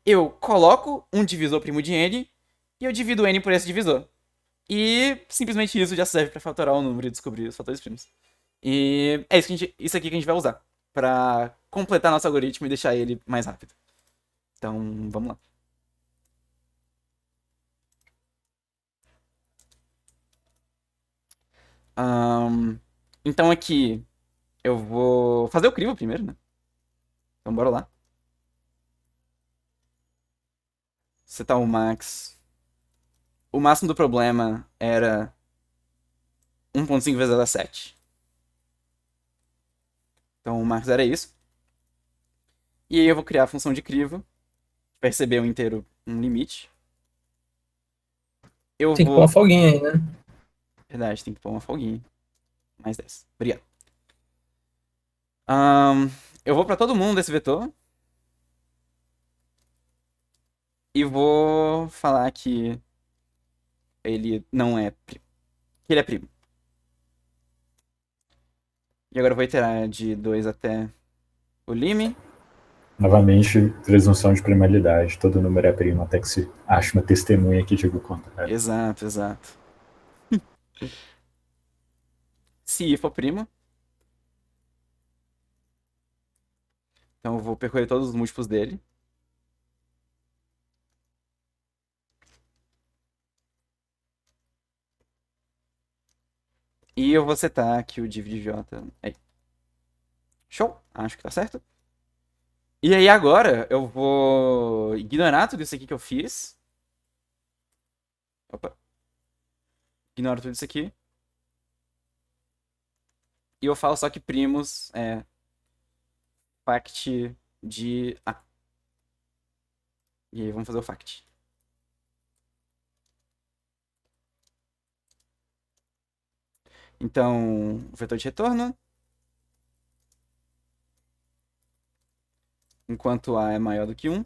Eu coloco um divisor primo de n e eu divido n por esse divisor. E simplesmente isso já serve para fatorar o número e descobrir os fatores primos. E é isso aqui que a gente vai usar para completar nosso algoritmo e deixar ele mais rápido. Então, vamos lá. Então aqui eu vou fazer o crivo primeiro, né? Então bora lá. Setar o max. O máximo do problema era 1.5 vezes 17. Então o max era isso. E aí eu vou criar a função de crivo. Vai receber um inteiro, um limite. Eu Tem que pôr uma folguinha aí, né? Verdade, tem que pôr uma folguinha. Mais 10. Obrigado. Eu vou pra todo mundo desse vetor. E vou falar que ele não é primo. Que ele é primo. E agora eu vou iterar de 2 até o lim. Novamente, presunção de primalidade. Todo número é primo até que se ache uma testemunha que diga o contrário. Exato, exato. Se for primo. Então eu vou percorrer todos os múltiplos dele. E eu vou setar aqui o div de j. Aí. Show! Acho que tá certo. E aí agora eu vou ignorar tudo isso aqui que eu fiz. Opa. Ignoro tudo isso aqui. E eu falo só que primos é fact de A. E aí vamos fazer o fact. Então, o vetor de retorno. Enquanto A é maior do que 1.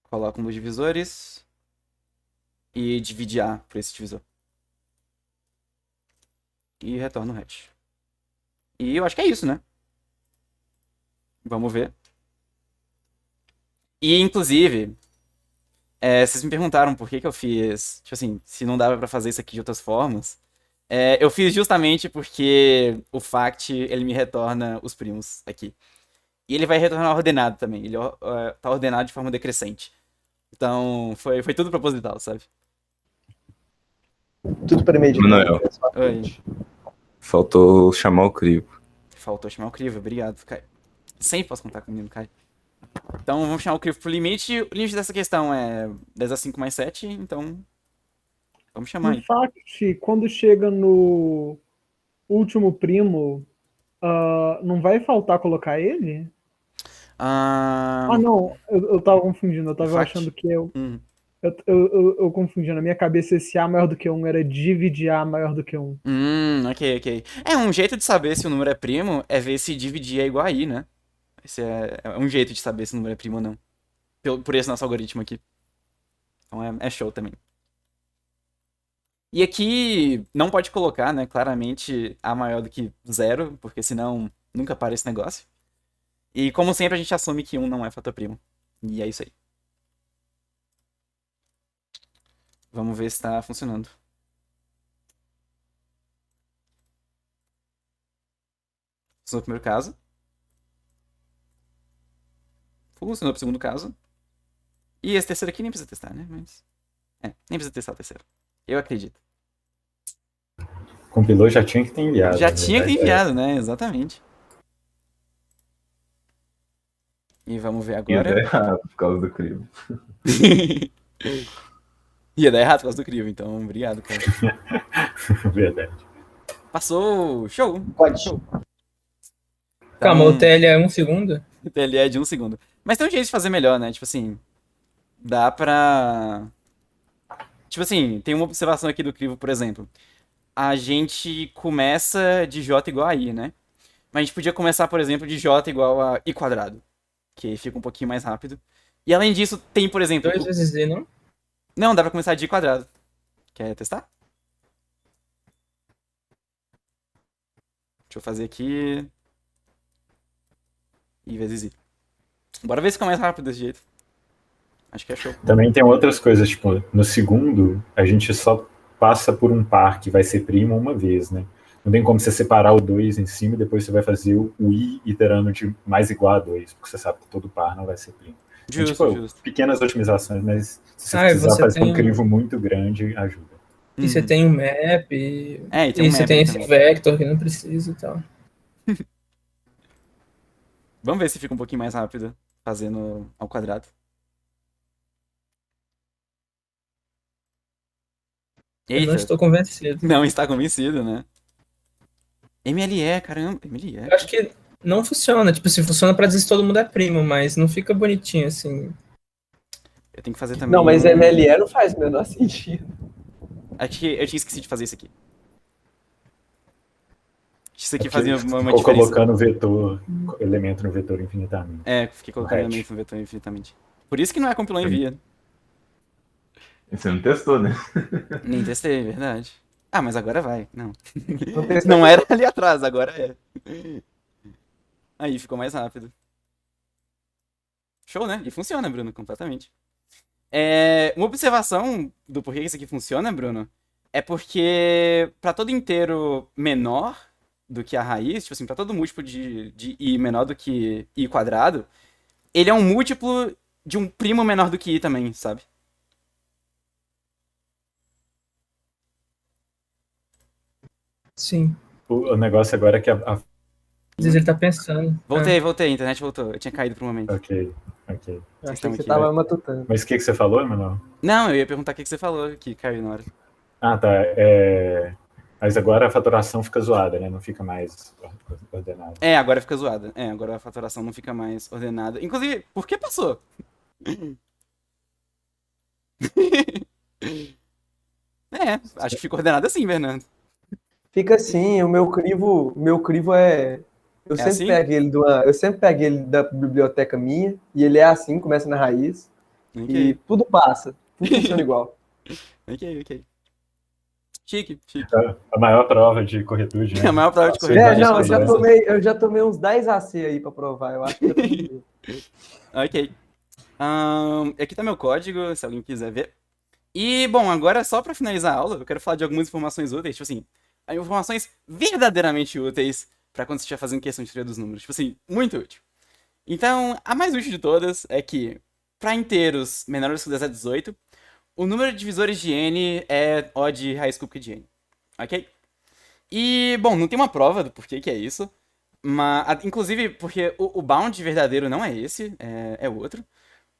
Coloco um dos divisores. E divide A por esse divisor. E retorno o hash. E eu acho que é isso, né? Vamos ver. E, inclusive, vocês me perguntaram por que que eu fiz... Tipo assim, se não dava pra fazer isso aqui de outras formas. Eu fiz justamente porque o fact, ele me retorna os primos aqui. E ele vai retornar ordenado também. Ele tá ordenado de forma decrescente. Então, foi tudo proposital, sabe? Tudo premeditado. Manuel, Oi. faltou chamar o crivo. Faltou chamar o crivo, obrigado, Caio. Sempre posso contar com o menino, Caio. Então, vamos chamar o crivo pro limite. O limite dessa questão é 10 a 5 mais 7, então... Vamos chamar No aí. fact, quando chega no último primo, não vai faltar colocar ele? Não, eu tava confundindo, eu tava Fact. achando que eu. Hum. Eu confundi. Na minha cabeça, esse A maior do que 1 era dividir A maior do que 1. Ok. Um jeito de saber se o número é primo é ver se dividir é igual a I, né? Esse é um jeito de saber se o número é primo ou não. Por esse nosso algoritmo aqui. Então é show também. E aqui não pode colocar, né, claramente A maior do que 0, porque senão nunca para esse negócio. E como sempre a gente assume que 1 não é fator primo. E é isso aí. Vamos ver se tá funcionando. Funcionou no primeiro caso. Funcionou pro segundo caso. E esse terceiro aqui nem precisa testar, né? Mas... nem precisa testar o terceiro. Eu acredito. Compilou, já tinha que ter enviado. Já tinha que ter enviado, né? Exatamente. E vamos ver Ia agora. dar errado por causa do crivo. Ia dar errado por causa do crivo, então obrigado, cara. Verdade. Passou! Show! Pode. Show. Calma, o TL é 1 segundo? O TL é de 1 segundo. Mas tem um jeito de fazer melhor, né? Tipo assim, dá pra... Tipo assim, tem uma observação aqui do crivo, por exemplo. A gente começa de J igual a I, né? Mas a gente podia começar, por exemplo, de j igual a i quadrado, que fica um pouquinho mais rápido. E além disso, tem, por exemplo... 2 vezes z, não? Não, dá pra começar de i quadrado. Quer testar? Deixa eu fazer aqui... i vezes i. Bora ver se fica mais rápido desse jeito. Acho que é show. Também tem outras coisas, tipo, no segundo, a gente só passa por um par que vai ser primo uma vez, né? Não tem como você separar o 2 em cima e depois você vai fazer o i iterando de mais igual a 2, porque você sabe que todo par não vai ser primo. Então, Justo, tipo, justo. pequenas otimizações, mas se você Ah, precisar você fazer tem- um crivo muito grande, ajuda. E você Uhum. tem um map, e tem um você map tem aí esse também. vector que não precisa e tal. Vamos ver se fica um pouquinho mais rápido fazendo ao quadrado. Eu não Eita, estou convencido. não está convencido, né? MLE, caramba, MLE. Eu acho que não funciona. Tipo assim, funciona pra dizer se todo mundo é primo, mas não fica bonitinho assim. Eu tenho que fazer também. Não, mas MLE não faz o menor sentido. Acho que eu tinha esquecido de fazer isso aqui. Isso aqui É porque fazia uma ficou diferença. colocando vetor, elemento no vetor infinitamente. É, fiquei colocando Correto. elementos no vetor infinitamente. Por isso que não é compilou em via. Você não testou, né? Nem testei, verdade. Ah, mas agora vai. Não. Não tem Não era ali atrás, agora é. Aí ficou mais rápido. Show, né? E funciona, Bruno, completamente. Uma observação do porquê isso aqui funciona, Bruno, é porque pra todo inteiro menor do que a raiz, tipo assim, pra todo múltiplo de i menor do que i quadrado, ele é um múltiplo de um primo menor do que i também, sabe? Sim. O negócio agora é que Às vezes ele tá pensando. Voltei, a internet voltou. Eu tinha caído por um momento. Ok. Eu Vocês achei estão que você aqui, tava né? matutando. Mas o que você falou, Emanuel? Não, eu ia perguntar o que você falou que caiu na hora. Ah, tá. Mas agora a faturação fica zoada, né? Não fica mais ordenada. Agora fica zoada. Agora a faturação não fica mais ordenada. Inclusive, por que passou? Acho que fica ordenada assim, Fernando. Fica assim, o meu crivo é. Eu sempre assim? pego ele da biblioteca minha, e ele é assim, começa na raiz, e Ok, tudo passa. Tudo funciona igual. ok. Chique. A maior prova de corretude, né? A maior prova de Passou corretude. em Não, várias eu coisas. já tomei uns 10 AC aí pra provar, eu acho que eu tô Ok. Aqui tá meu código, se alguém quiser ver. E, bom, agora só pra finalizar a aula, eu quero falar de algumas informações úteis, tipo assim, informações verdadeiramente úteis pra quando você estiver fazendo questão de teoria dos números. Tipo assim, muito útil. Então, a mais útil de todas é que, pra inteiros menores que 10 a 18, o número de divisores de n é O de raiz cúbica de n. Ok? E, bom, não tem uma prova do porquê que é isso. Mas, inclusive, porque o bound verdadeiro não é esse, é outro.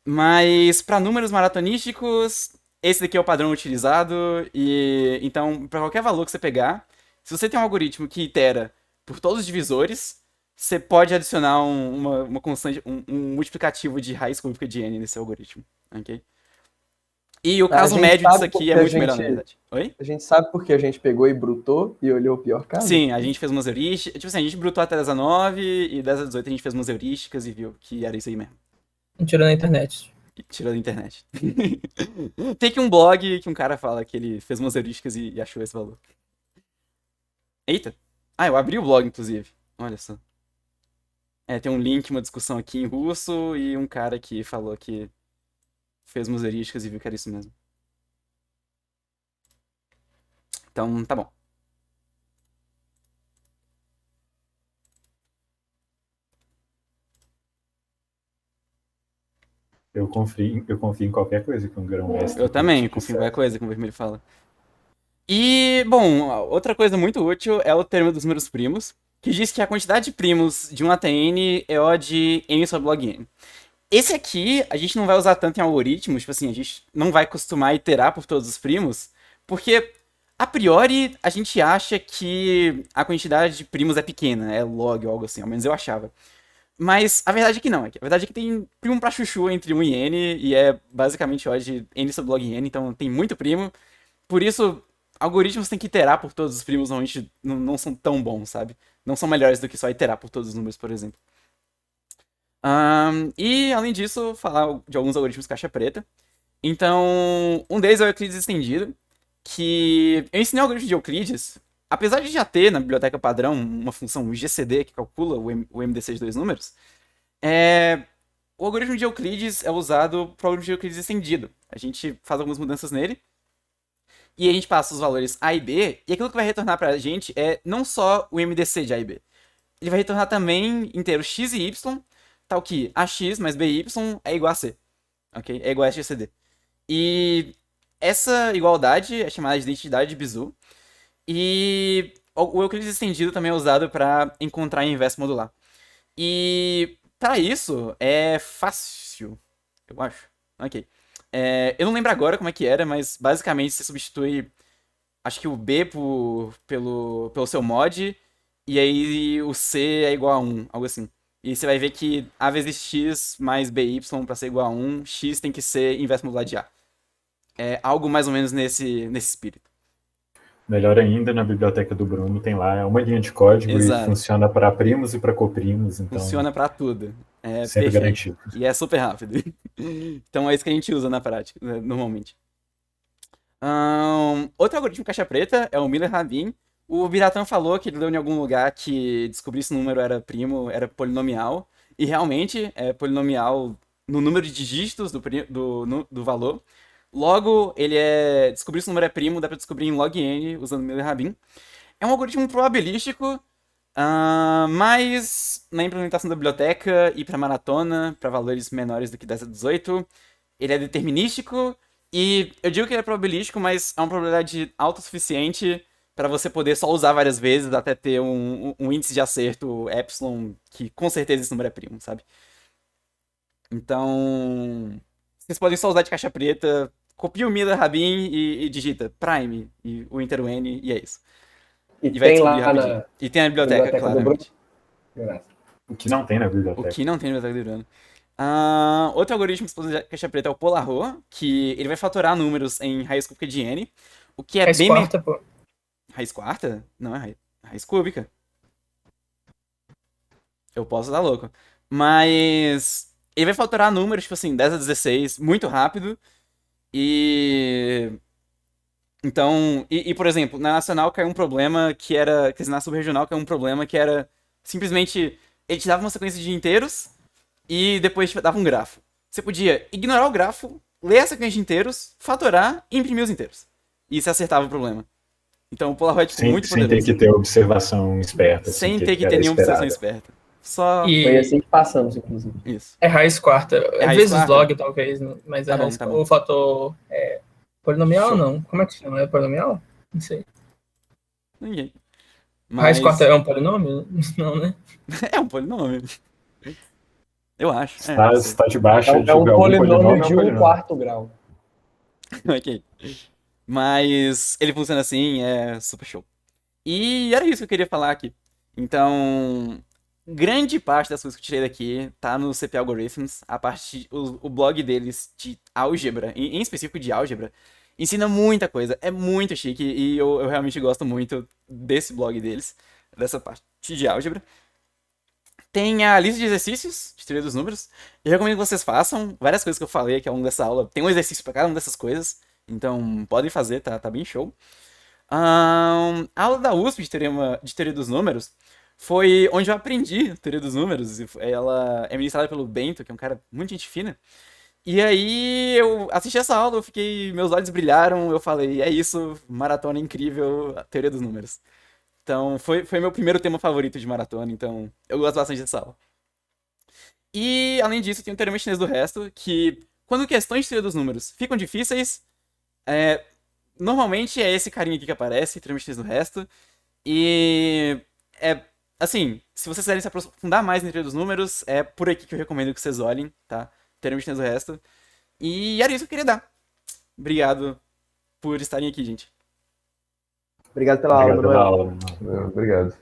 Mas para números maratonísticos, esse daqui é o padrão utilizado. E então, para qualquer valor que você pegar, se você tem um algoritmo que itera por todos os divisores, você pode adicionar uma constante, um multiplicativo de raiz cúbica de n nesse algoritmo. Ok? E o caso médio disso aqui é muito melhor, na verdade. Oi? A gente sabe porque a gente pegou e brutou e olhou o pior caso? Sim, a gente fez umas heurísticas. Tipo assim, a gente brutou até 10 a 9 e 10 a 18 a gente fez umas heurísticas e viu que era isso aí mesmo. Tirou na internet. E tirou da internet. Tem aqui um blog que um cara fala que ele fez umas heurísticas e achou esse valor. Eita! Ah, eu abri o blog, inclusive. Olha só. Tem um link, uma discussão aqui em russo e um cara que falou que fez umas heurísticas e viu que era isso mesmo. Então, tá bom. Eu confio em qualquer coisa que um grão-mestre. Eu também confio em qualquer coisa que o vermelho fala. E, bom, outra coisa muito útil é o termo dos números primos, que diz que a quantidade de primos de 1 até n é O de n sobre log n. Esse aqui, a gente não vai usar tanto em algoritmos, tipo assim, a gente não vai costumar iterar por todos os primos, porque, a priori, a gente acha que a quantidade de primos é pequena, é log ou algo assim, ao menos eu achava. Mas a verdade é que não, a verdade é que tem primo pra chuchu entre 1 e n, e é basicamente O de n sobre log n, então tem muito primo. Por isso, algoritmos têm que iterar por todos os primos, normalmente não são tão bons, sabe? Não são melhores do que só iterar por todos os números, por exemplo. E, além disso, falar de alguns algoritmos caixa preta. Então, um deles é o Euclides estendido, que eu ensinei o algoritmo de Euclides, apesar de já ter na biblioteca padrão uma função GCD que calcula o MDC de dois números, o algoritmo de Euclides é usado para o algoritmo de Euclides estendido. A gente faz algumas mudanças nele, e a gente passa os valores A e B, e aquilo que vai retornar para a gente é não só o MDC de A e B. Ele vai retornar também inteiro x e y, tal que AX mais BY é igual a C. Ok? É igual a GCD. E essa igualdade é chamada de identidade de Bezout. E o Euclides estendido também é usado para encontrar inverso modular. E para isso é fácil, eu acho. Ok. Eu não lembro agora como é que era, mas basicamente você substitui, acho que o B pelo seu mod, e aí o C é igual a 1, algo assim. E você vai ver que A vezes X mais BY para ser igual a 1, X tem que ser inverso modular de A. É algo mais ou menos nesse espírito. Melhor ainda, na biblioteca do Bruno tem lá uma linha de código Exato. e funciona para primos e para coprimos, então Funciona para tudo. É sempre perfeito. garantido. E é super rápido. Então é isso que a gente usa na prática, né, normalmente. Outro algoritmo caixa preta é o Miller-Rabin. O Biratan falou que ele leu em algum lugar que descobrir se o número era primo, era polinomial. E realmente é polinomial no número de dígitos do valor. Logo, descobrir se o número é primo, dá pra descobrir em log n usando Miller-Rabin. É um algoritmo probabilístico, mas na implementação da biblioteca e para maratona, para valores menores do que 10 a 18, ele é determinístico. E eu digo que ele é probabilístico, mas é uma probabilidade alta o suficiente para você poder só usar várias vezes até ter um índice de acerto epsilon, que com certeza esse número é primo, sabe? Então, vocês podem só usar de caixa preta, copia o Miller-Rabin e digita prime, e o inteiro n, e é isso. E vai tem descobrir lá rapidinho. na E tem a biblioteca, biblioteca do claramente. Bruno. O que não tem na O biblioteca. que não tem na biblioteca do Urano. Outro algoritmo que se usa de caixa preta é o Polarro, que ele vai fatorar números em raiz cúbica de n, o que é Raiz bem... quarta, pô. Raiz quarta? Não, é raiz cúbica. Eu posso dar louco. Mas ele vai fatorar números, tipo assim, 10 a 16, muito rápido. E... Então, por exemplo, na Nacional caiu um problema que era... Quer dizer, na Subregional caiu um problema que era... Simplesmente, ele te dava uma sequência de inteiros e depois te dava um grafo. Você podia ignorar o grafo, ler a sequência de inteiros, fatorar e imprimir os inteiros. E você acertava o problema. Então o Polaroid ficou muito Sem poderoso. ter que ter observação esperta. Sem assim, ter que era ter nenhuma observação esperada. esperta. Só Foi assim que passamos, inclusive. isso. É raiz quarta. Às raiz vezes quarta? log, talvez, mas Tá é bom, raiz tá quarta. bom. O fator polinomial Show. ou não? Como é que chama? É polinomial? Não sei. Ninguém. Raiz Mas quarta é um polinômio? Não, né? é um polinômio. Eu acho. Se está debaixo É de um algum polinômio de é um um polinômio. quarto grau. Ok. Mas ele funciona assim, é super show. E era isso que eu queria falar aqui. Então, grande parte das coisas que eu tirei daqui tá no CP Algorithms. O blog deles de álgebra, em específico de álgebra, ensina muita coisa. É muito chique e eu realmente gosto muito desse blog deles, dessa parte de álgebra. Tem a lista de exercícios de teoria dos números. Eu recomendo que vocês façam várias coisas que eu falei aqui ao longo dessa aula. Tem um exercício para cada uma dessas coisas. Então, podem fazer, tá bem show. A aula da USP de teoria dos números foi onde eu aprendi teoria dos números. Ela é ministrada pelo Bento, que é um cara muito gente fina. E aí eu assisti essa aula, meus olhos brilharam, eu falei, é isso, maratona incrível, a teoria dos números. Então, foi meu primeiro tema favorito de maratona, então eu gosto bastante dessa aula. E, além disso, tem o teorema chinês do resto, que quando questões de teoria dos números ficam difíceis, normalmente é esse carinha aqui que aparece, teorema chinês do resto. E, assim, se vocês quiserem se aprofundar mais na teoria dos números, é por aqui que eu recomendo que vocês olhem, tá? Teorema chinês do resto. E era isso que eu queria dar. Obrigado por estarem aqui, gente. Obrigado pela aula, Obrigado pela Manuel. aula. Obrigado.